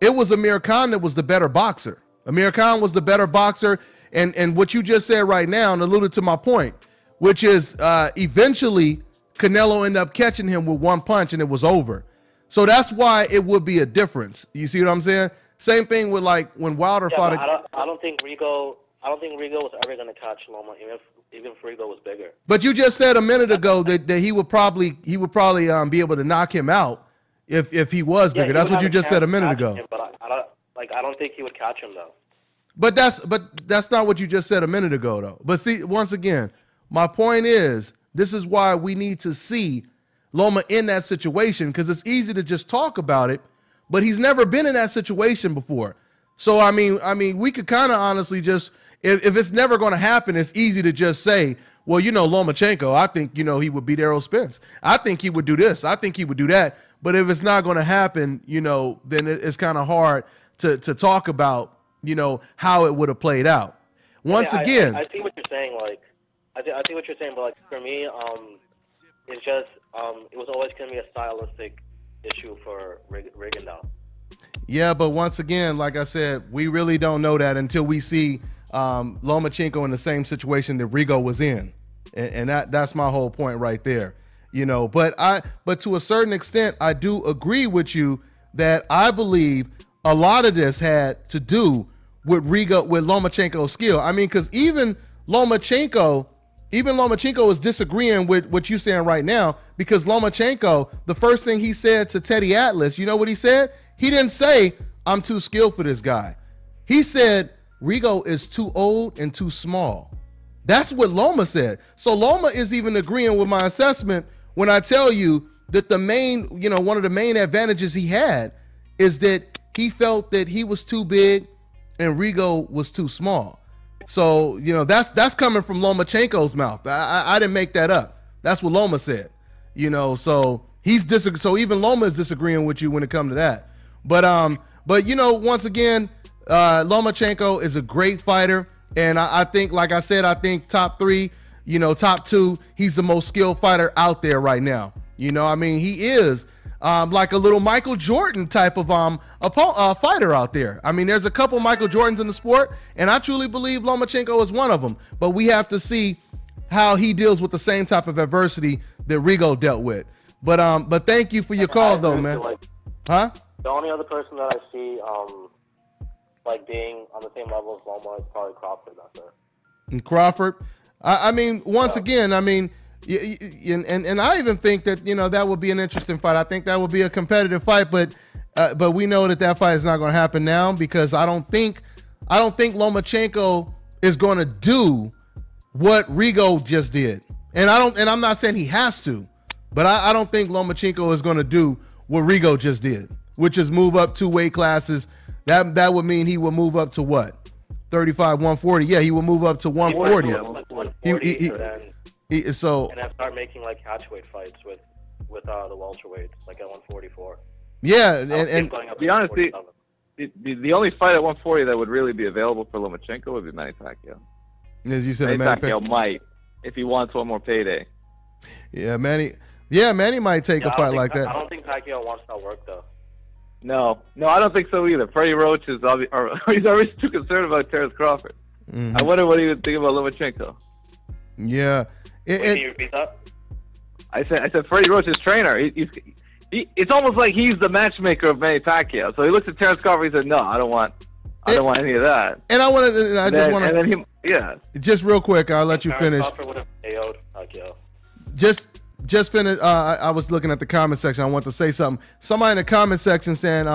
it was Amir Khan that was the better boxer. Amir Khan was the better boxer. And what you just said right now and alluded to my point, which is eventually Canelo ended up catching him with one punch and it was over. So that's why it would be a difference. You see what I'm saying? Same thing with like when Wilder fought.
I don't think Rigo was ever going to catch Loma, even if Rigo was bigger.
But you just said a minute ago that he would probably be able to knock him out if he was bigger. That's what you just said a minute ago.
Him, but I don't think he would catch him though.
But that's not what you just said a minute ago, though. But see, once again, my point is, this is why we need to see Loma in that situation, because it's easy to just talk about it, but he's never been in that situation before. So I mean, we could kind of honestly just, if it's never going to happen, it's easy to just say, well, Lomachenko, I think he would beat Errol Spence. I think he would do this. I think he would do that. But if it's not going to happen, then it's kind of hard to talk about. How it would have played out. Once again,
I see what you're saying. Like, I see what you're saying, but like for me, it's just it was always going to be a stylistic issue for Rigondeaux.
Yeah, but once again, like I said, we really don't know that until we see Lomachenko in the same situation that Rigo was in, and that's my whole point right there. But to a certain extent, I do agree with you that I believe a lot of this had to do with Lomachenko's skill. I mean, because even Lomachenko is disagreeing with what you're saying right now, because Lomachenko, the first thing he said to Teddy Atlas, you know what he said? He didn't say, I'm too skilled for this guy. He said, Rigo is too old and too small. That's what Loma said. So Loma is even agreeing with my assessment when I tell you that one of the main advantages he had is that he felt that he was too big and Rigo was too small. So, that's coming from Lomachenko's mouth. I didn't make that up. That's what Loma said. So so even Loma is disagreeing with you when it comes to that. But once again, Lomachenko is a great fighter. And I think, like I said, I think top 3, top 2, he's the most skilled fighter out there right now. He is like a little Michael Jordan type of fighter out there. I mean, there's a couple Michael Jordans in the sport, and I truly believe Lomachenko is one of them. But we have to see how he deals with the same type of adversity that Rigo dealt with. But thank you for your call, though, man.
The only other person that I see being on the same level as Lomo is probably Crawford. That's it. And
Crawford, once again, and I even think that that would be an interesting fight. I think that would be a competitive fight, but we know that fight is not going to happen now, because I don't think Lomachenko is going to do what Rigo just did. And I'm not saying he has to, but I don't think Lomachenko is going to do what Rigo just did, which is move up 2 weight classes. That would mean he would move up to what? 35, 140. Yeah, he will move up to 140. So
and then start making like catchweight fights with the welterweights, like at 144.
Yeah, and
to be honest, the only fight at 140 that would really be available for Lomachenko would be Manny Pacquiao.
As you said,
Manny Pacquiao might, if he wants one more payday.
Yeah, Manny might take a fight like that.
I don't think Pacquiao wants that work though.
No, I don't think so either. Freddie Roach he's always too concerned about Terrence Crawford. I wonder what he would think about Lomachenko.
Yeah.
Can you repeat that?
I said Freddie Roach's trainer. It's almost like he's the matchmaker of Manny Pacquiao. So he looks at Terrence Crawford. He said, "No, I don't want any of that."
And I want to.
Yeah.
Just real quick, I'll let you finish.
Crawford would have AO'd Pacquiao.
Just finish. I was looking at the comment section. I want to say something. Somebody in the comment section saying,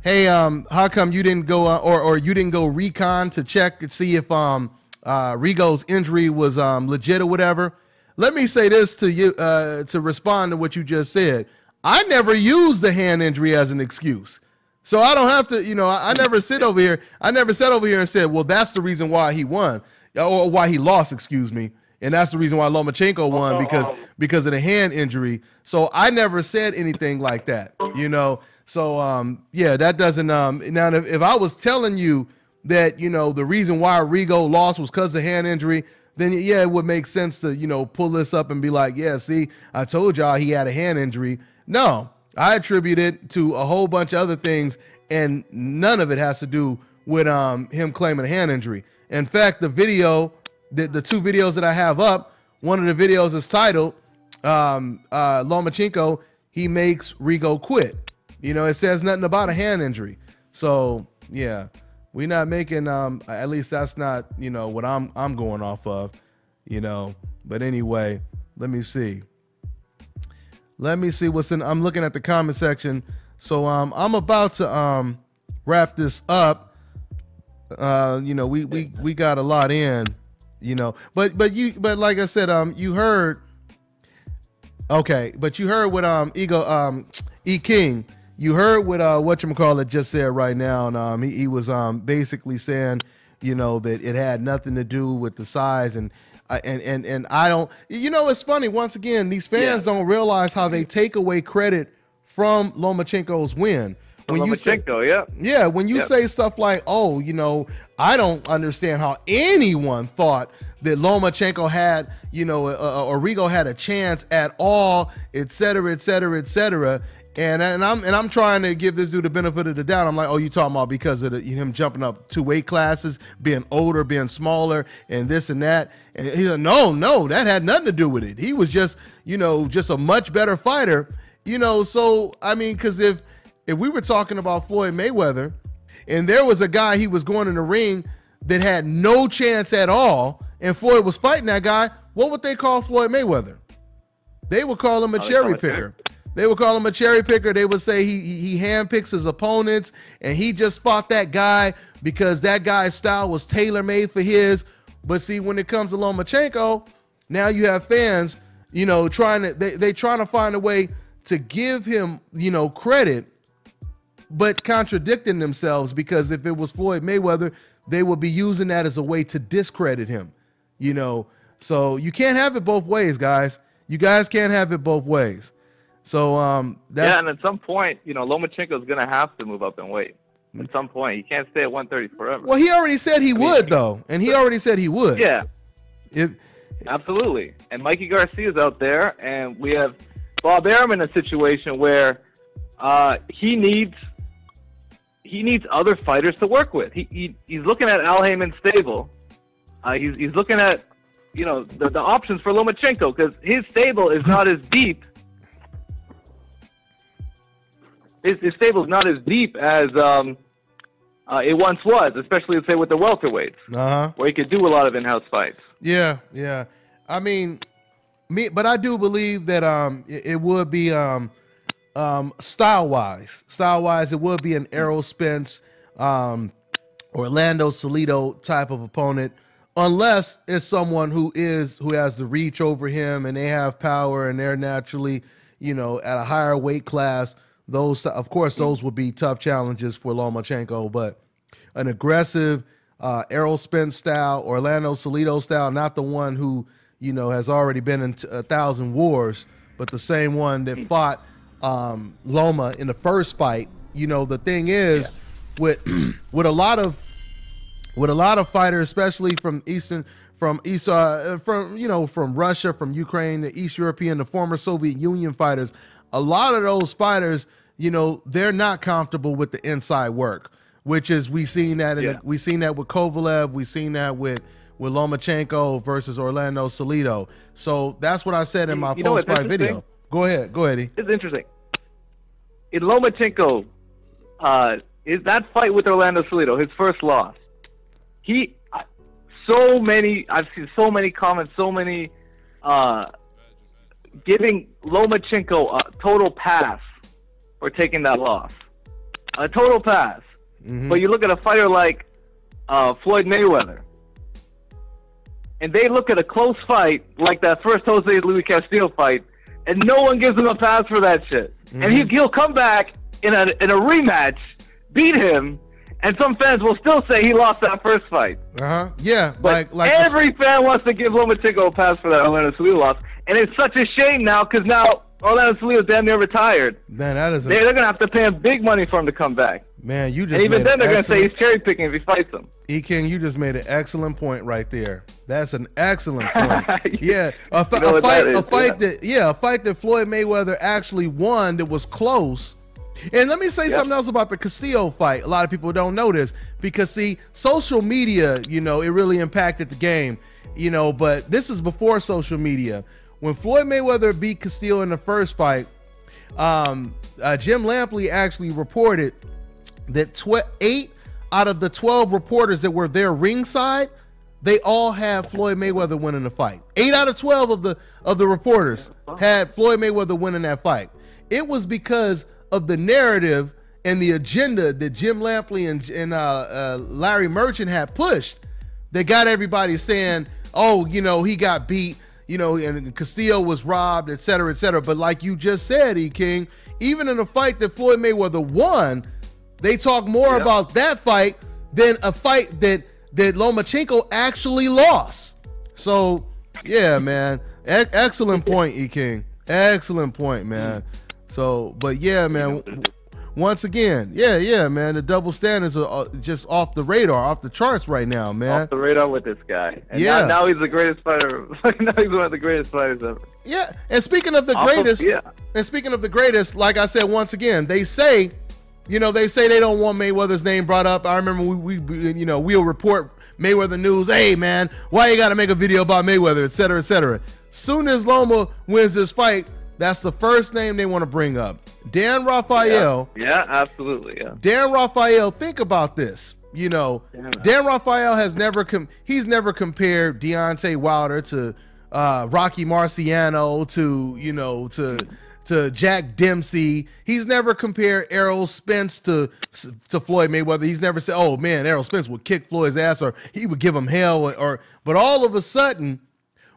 "Hey, how come you didn't go or you didn't go recon to check and see if Rigo's injury was legit or whatever?" Let me say this to you to respond to what you just said. I never use the hand injury as an excuse, so I don't have to. I never sit over here. I never sat over here and said, "Well, that's the reason why he won or why he lost." Excuse me. And that's the reason why Lomachenko won because of the hand injury. So I never said anything like that, So yeah, that doesn't now if I was telling you that the reason why Rigo lost was because of hand injury, then yeah, it would make sense to pull this up and be like, yeah, see, I told y'all he had a hand injury. No, I attribute it to a whole bunch of other things, and none of it has to do with him claiming a hand injury. In fact, the video. The 2 videos that I have up, one of the videos is titled Lomachenko, he makes Rigo quit. It says nothing about a hand injury. So yeah, we're not making at least that's not what I'm going off of. But anyway, let me see what's in. I'm looking at the comment section. So I'm about to wrap this up. We got a lot in. But like I said, you heard. Okay, but you heard what E King. You heard what whatchamacallit just said right now, and he was basically saying, that it had nothing to do with the size, and I don't. It's funny. Once again, these fans don't realize how they take away credit from Lomachenko's win. When you say, when you say stuff like, "Oh, I don't understand how anyone thought that Lomachenko had, or Rigo had a chance at all, et cetera, et cetera, et cetera." And I'm trying to give this dude the benefit of the doubt. I'm like, "Oh, you talking about because of him jumping up 2 weight classes, being older, being smaller, and this and that?" And he's like, "No, that had nothing to do with it. He was just, just a much better fighter." So I mean, because if we were talking about Floyd Mayweather and there was a guy he was going in the ring that had no chance at all and Floyd was fighting that guy, what would they call Floyd Mayweather? They would call him a cherry picker. They would call him a cherry picker. They would say he handpicks his opponents and he just fought that guy because that guy's style was tailor-made for his. But see, when it comes to Lomachenko, now you have fans, trying to find a way to give him, credit, but contradicting themselves, because if it was Floyd Mayweather, they would be using that as a way to discredit him, So you can't have it both ways, guys. You guys can't have it both ways. So
and at some point, Lomachenko is going to have to move up in weight. At some point, he can't stay at 130 forever.
Well, he already said he would, though, and he already said he would.
Yeah, absolutely. And Mikey Garcia's out there, and we have Bob Arum in a situation where he needs other fighters to work with. He's looking at Al Heyman's stable. He's looking at the options for Lomachenko, because his stable is not as deep. His stable is not as deep as it once was, especially, let's say, with the welterweights, where he could do a lot of in-house fights.
Yeah. I mean, but I do believe that it would be style-wise, it would be an Errol Spence, Orlando Salido type of opponent. unless it's someone who has the reach over him and they have power and they're naturally, at a higher weight class. Those, of course, those would be tough challenges for Lomachenko, but an aggressive Errol Spence style, Orlando Salido style, not the one who, has already been in 1,000 wars, but the same one that fought Loma in the first fight. The thing is, with a lot of fighters, especially from Russia, from Ukraine, the East European, the former Soviet Union fighters, a lot of those fighters, they're not comfortable with the inside work, which is we've seen that with Kovalev, we've seen that with Lomachenko versus Orlando Salido. So that's what I said in my post-fight video. Go ahead, Eddie.
It's interesting. In Lomachenko, is that fight with Orlando Salido, his first loss. I've seen so many comments, giving Lomachenko a total pass for taking that loss. A total pass. Mm-hmm. But you look at a fighter like Floyd Mayweather, and they look at a close fight like that first Jose Luis Castillo fight, and no one gives him a pass for that shit. Mm-hmm. And he'll come back in a rematch, beat him, and some fans will still say he lost that first fight.
Yeah,
but like every fan wants to give Lomachenko a pass for that Orlando Salido loss, and it's such a shame now because now Orlando Salido's damn near retired.
Man,
they're gonna have to pay him big money for him to come back.
Man, you just
and even then they're gonna say he's cherry picking if he fights him.
E-King, you just made an excellent point right there. That's an excellent point. Yeah, a fight that Floyd Mayweather actually won that was close. And let me say something else about the Castillo fight. A lot of people don't know this because, see, social media, it really impacted the game, but this is before social media. When Floyd Mayweather beat Castillo in the first fight, Jim Lampley actually reported that 8 out of the 12 reporters that were there ringside, they all had Floyd Mayweather winning the fight. 8 out of 12 of the reporters had Floyd Mayweather winning that fight. It was because of the narrative and the agenda that Jim Lampley and Larry Merchant had pushed that got everybody saying, oh, he got beat, and Castillo was robbed, et cetera, et cetera. But like you just said, E-King, even in a fight that Floyd Mayweather won, they talk more about that fight than a fight that Lomachenko actually lost. So, yeah, man. Excellent point, E-King. Excellent point, man. So, but yeah, man, once again, man, the double standards are just off the radar, off the charts right now, man.
Off the radar with this guy. And now he's the greatest fighter. Now he's one of the greatest fighters ever.
Yeah, and speaking of the greatest, like I said, once again, they say they don't want Mayweather's name brought up. I remember we'll report Mayweather news. Hey, man, why you got to make a video about Mayweather, et cetera, et cetera. Soon as Lomo wins this fight, that's the first name they want to bring up. Dan Rafael.
Yeah, absolutely. Yeah.
Dan Rafael, think about this. Dan Rafael has never compared Deontay Wilder to Rocky Marciano to Jack Dempsey. He's never compared Errol Spence to Floyd Mayweather. He's never said, "Oh man, Errol Spence would kick Floyd's ass," or he would give him hell. But all of a sudden,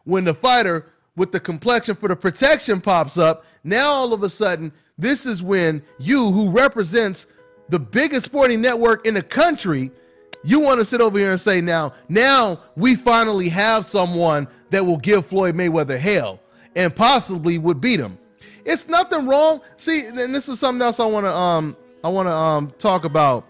when the fighter with the complexion for the protection pops up, now all of a sudden, this is when you, who represents the biggest sporting network in the country, you want to sit over here and say, now we finally have someone that will give Floyd Mayweather hell and possibly would beat him. It's nothing wrong. See, and this is something else I want to talk about.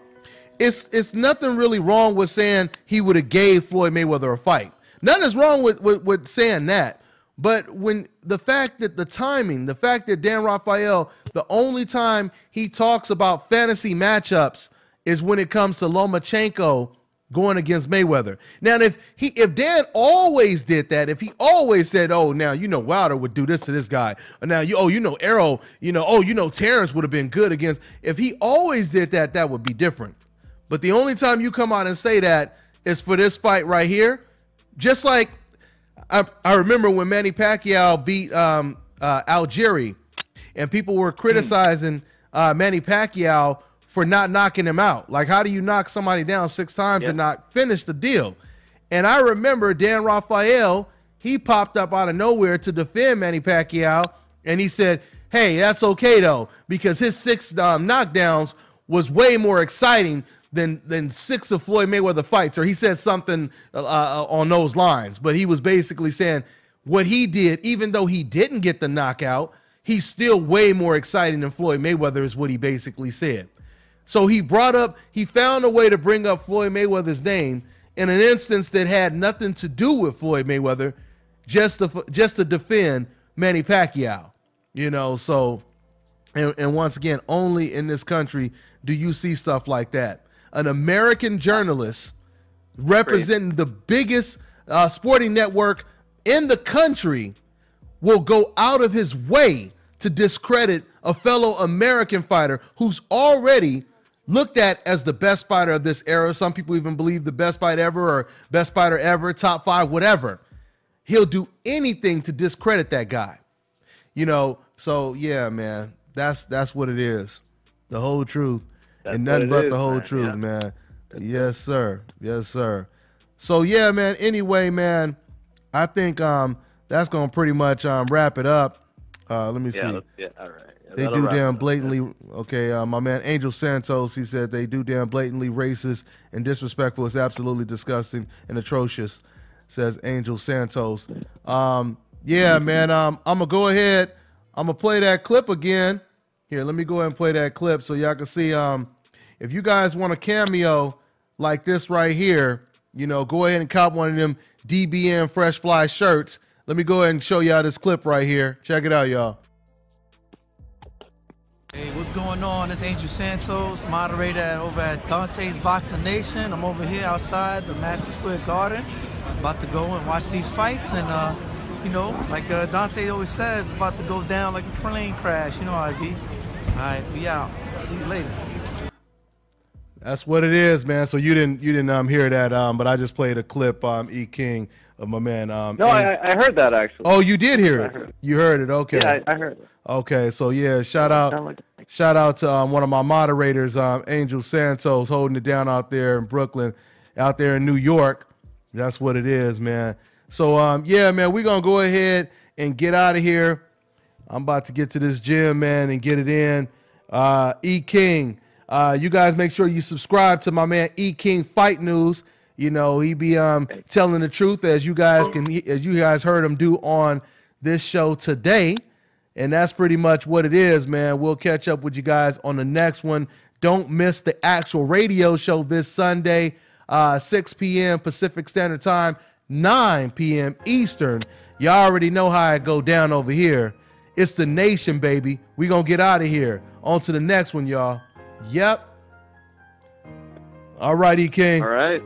It's nothing really wrong with saying he would have gave Floyd Mayweather a fight. Nothing is wrong with saying that. But when the fact that Dan Rafael, the only time he talks about fantasy matchups is when it comes to Lomachenko going against Mayweather. Now, if Dan always did that, if he always said, "Oh, now Wilder would do this to this guy," or now Errol, Terrence would have been good against. If he always did that, that would be different. But the only time you come out and say that is for this fight right here, just like. I remember when Manny Pacquiao beat Algieri, and people were criticizing Manny Pacquiao for not knocking him out. Like, how do you knock somebody down 6 times and not finish the deal? And I remember Dan Rafael, he popped up out of nowhere to defend Manny Pacquiao, and he said, hey, that's okay though, because his 6 knockdowns was way more exciting than 6 of Floyd Mayweather fights, or he said something on those lines. But he was basically saying what he did, even though he didn't get the knockout, he's still way more exciting than Floyd Mayweather is what he basically said. So he found a way to bring up Floyd Mayweather's name in an instance that had nothing to do with Floyd Mayweather, just to defend Manny Pacquiao. You know, so, and once again, only in this country do you see stuff like that. An American journalist representing the biggest sporting network in the country will go out of his way to discredit a fellow American fighter who's already looked at as the best fighter of this era. Some people even believe the best fight ever, or best fighter ever, top 5, whatever. He'll do anything to discredit that guy. You know, so yeah, man, that's what it is. The whole truth. That's and nothing but the whole truth, man. Yes, sir. Yes, sir. So yeah, man, anyway, man, I think that's gonna pretty much wrap it up. Let me see.
Yeah, all right. Yeah,
they do damn blatantly. Okay, my man Angel Santos, he said they do damn blatantly racist and disrespectful. It's absolutely disgusting and atrocious, says Angel Santos. Yeah, man, I'm gonna go ahead. I'm gonna play that clip again. Here, let me go ahead and play that clip so y'all can see. If you guys want a cameo like this right here, you know, go ahead and cop one of them DBN Fresh Fly shirts. Let me go ahead and show y'all this clip right here. Check it out, y'all.
Hey, what's going on? It's Angel Santos, moderator over at DONTAE'S Boxing Nation. I'm over here outside the Madison Square Garden, about to go and watch these fights. And, you know, like Dante always says, it's about to go down like a plane crash. You know how it be. All right, we out. See you later.
That's what it is, man. So you didn't hear that, but I just played a clip, E King, of my man.
No, I heard that actually.
Oh, you did hear it. You heard it. Okay.
Yeah, I heard it.
Okay, so yeah, shout out to one of my moderators, Angel Santos, holding it down out there in Brooklyn, out there in New York. That's what it is, man. So yeah, man, we're gonna go ahead and get out of here. I'm about to get to this gym, man, and get it in. E King, you guys make sure you subscribe to my man E King Fight News. You know, he be telling the truth, as you guys heard him do on this show today. And that's pretty much what it is, man. We'll catch up with you guys on the next one. Don't miss the actual radio show this Sunday, 6 p.m. Pacific Standard Time, 9 p.m. Eastern. You already know how it go down over here. It's the nation, baby. We gonna get out of here. On to the next one, y'all. Yep. All right, E King.
All right.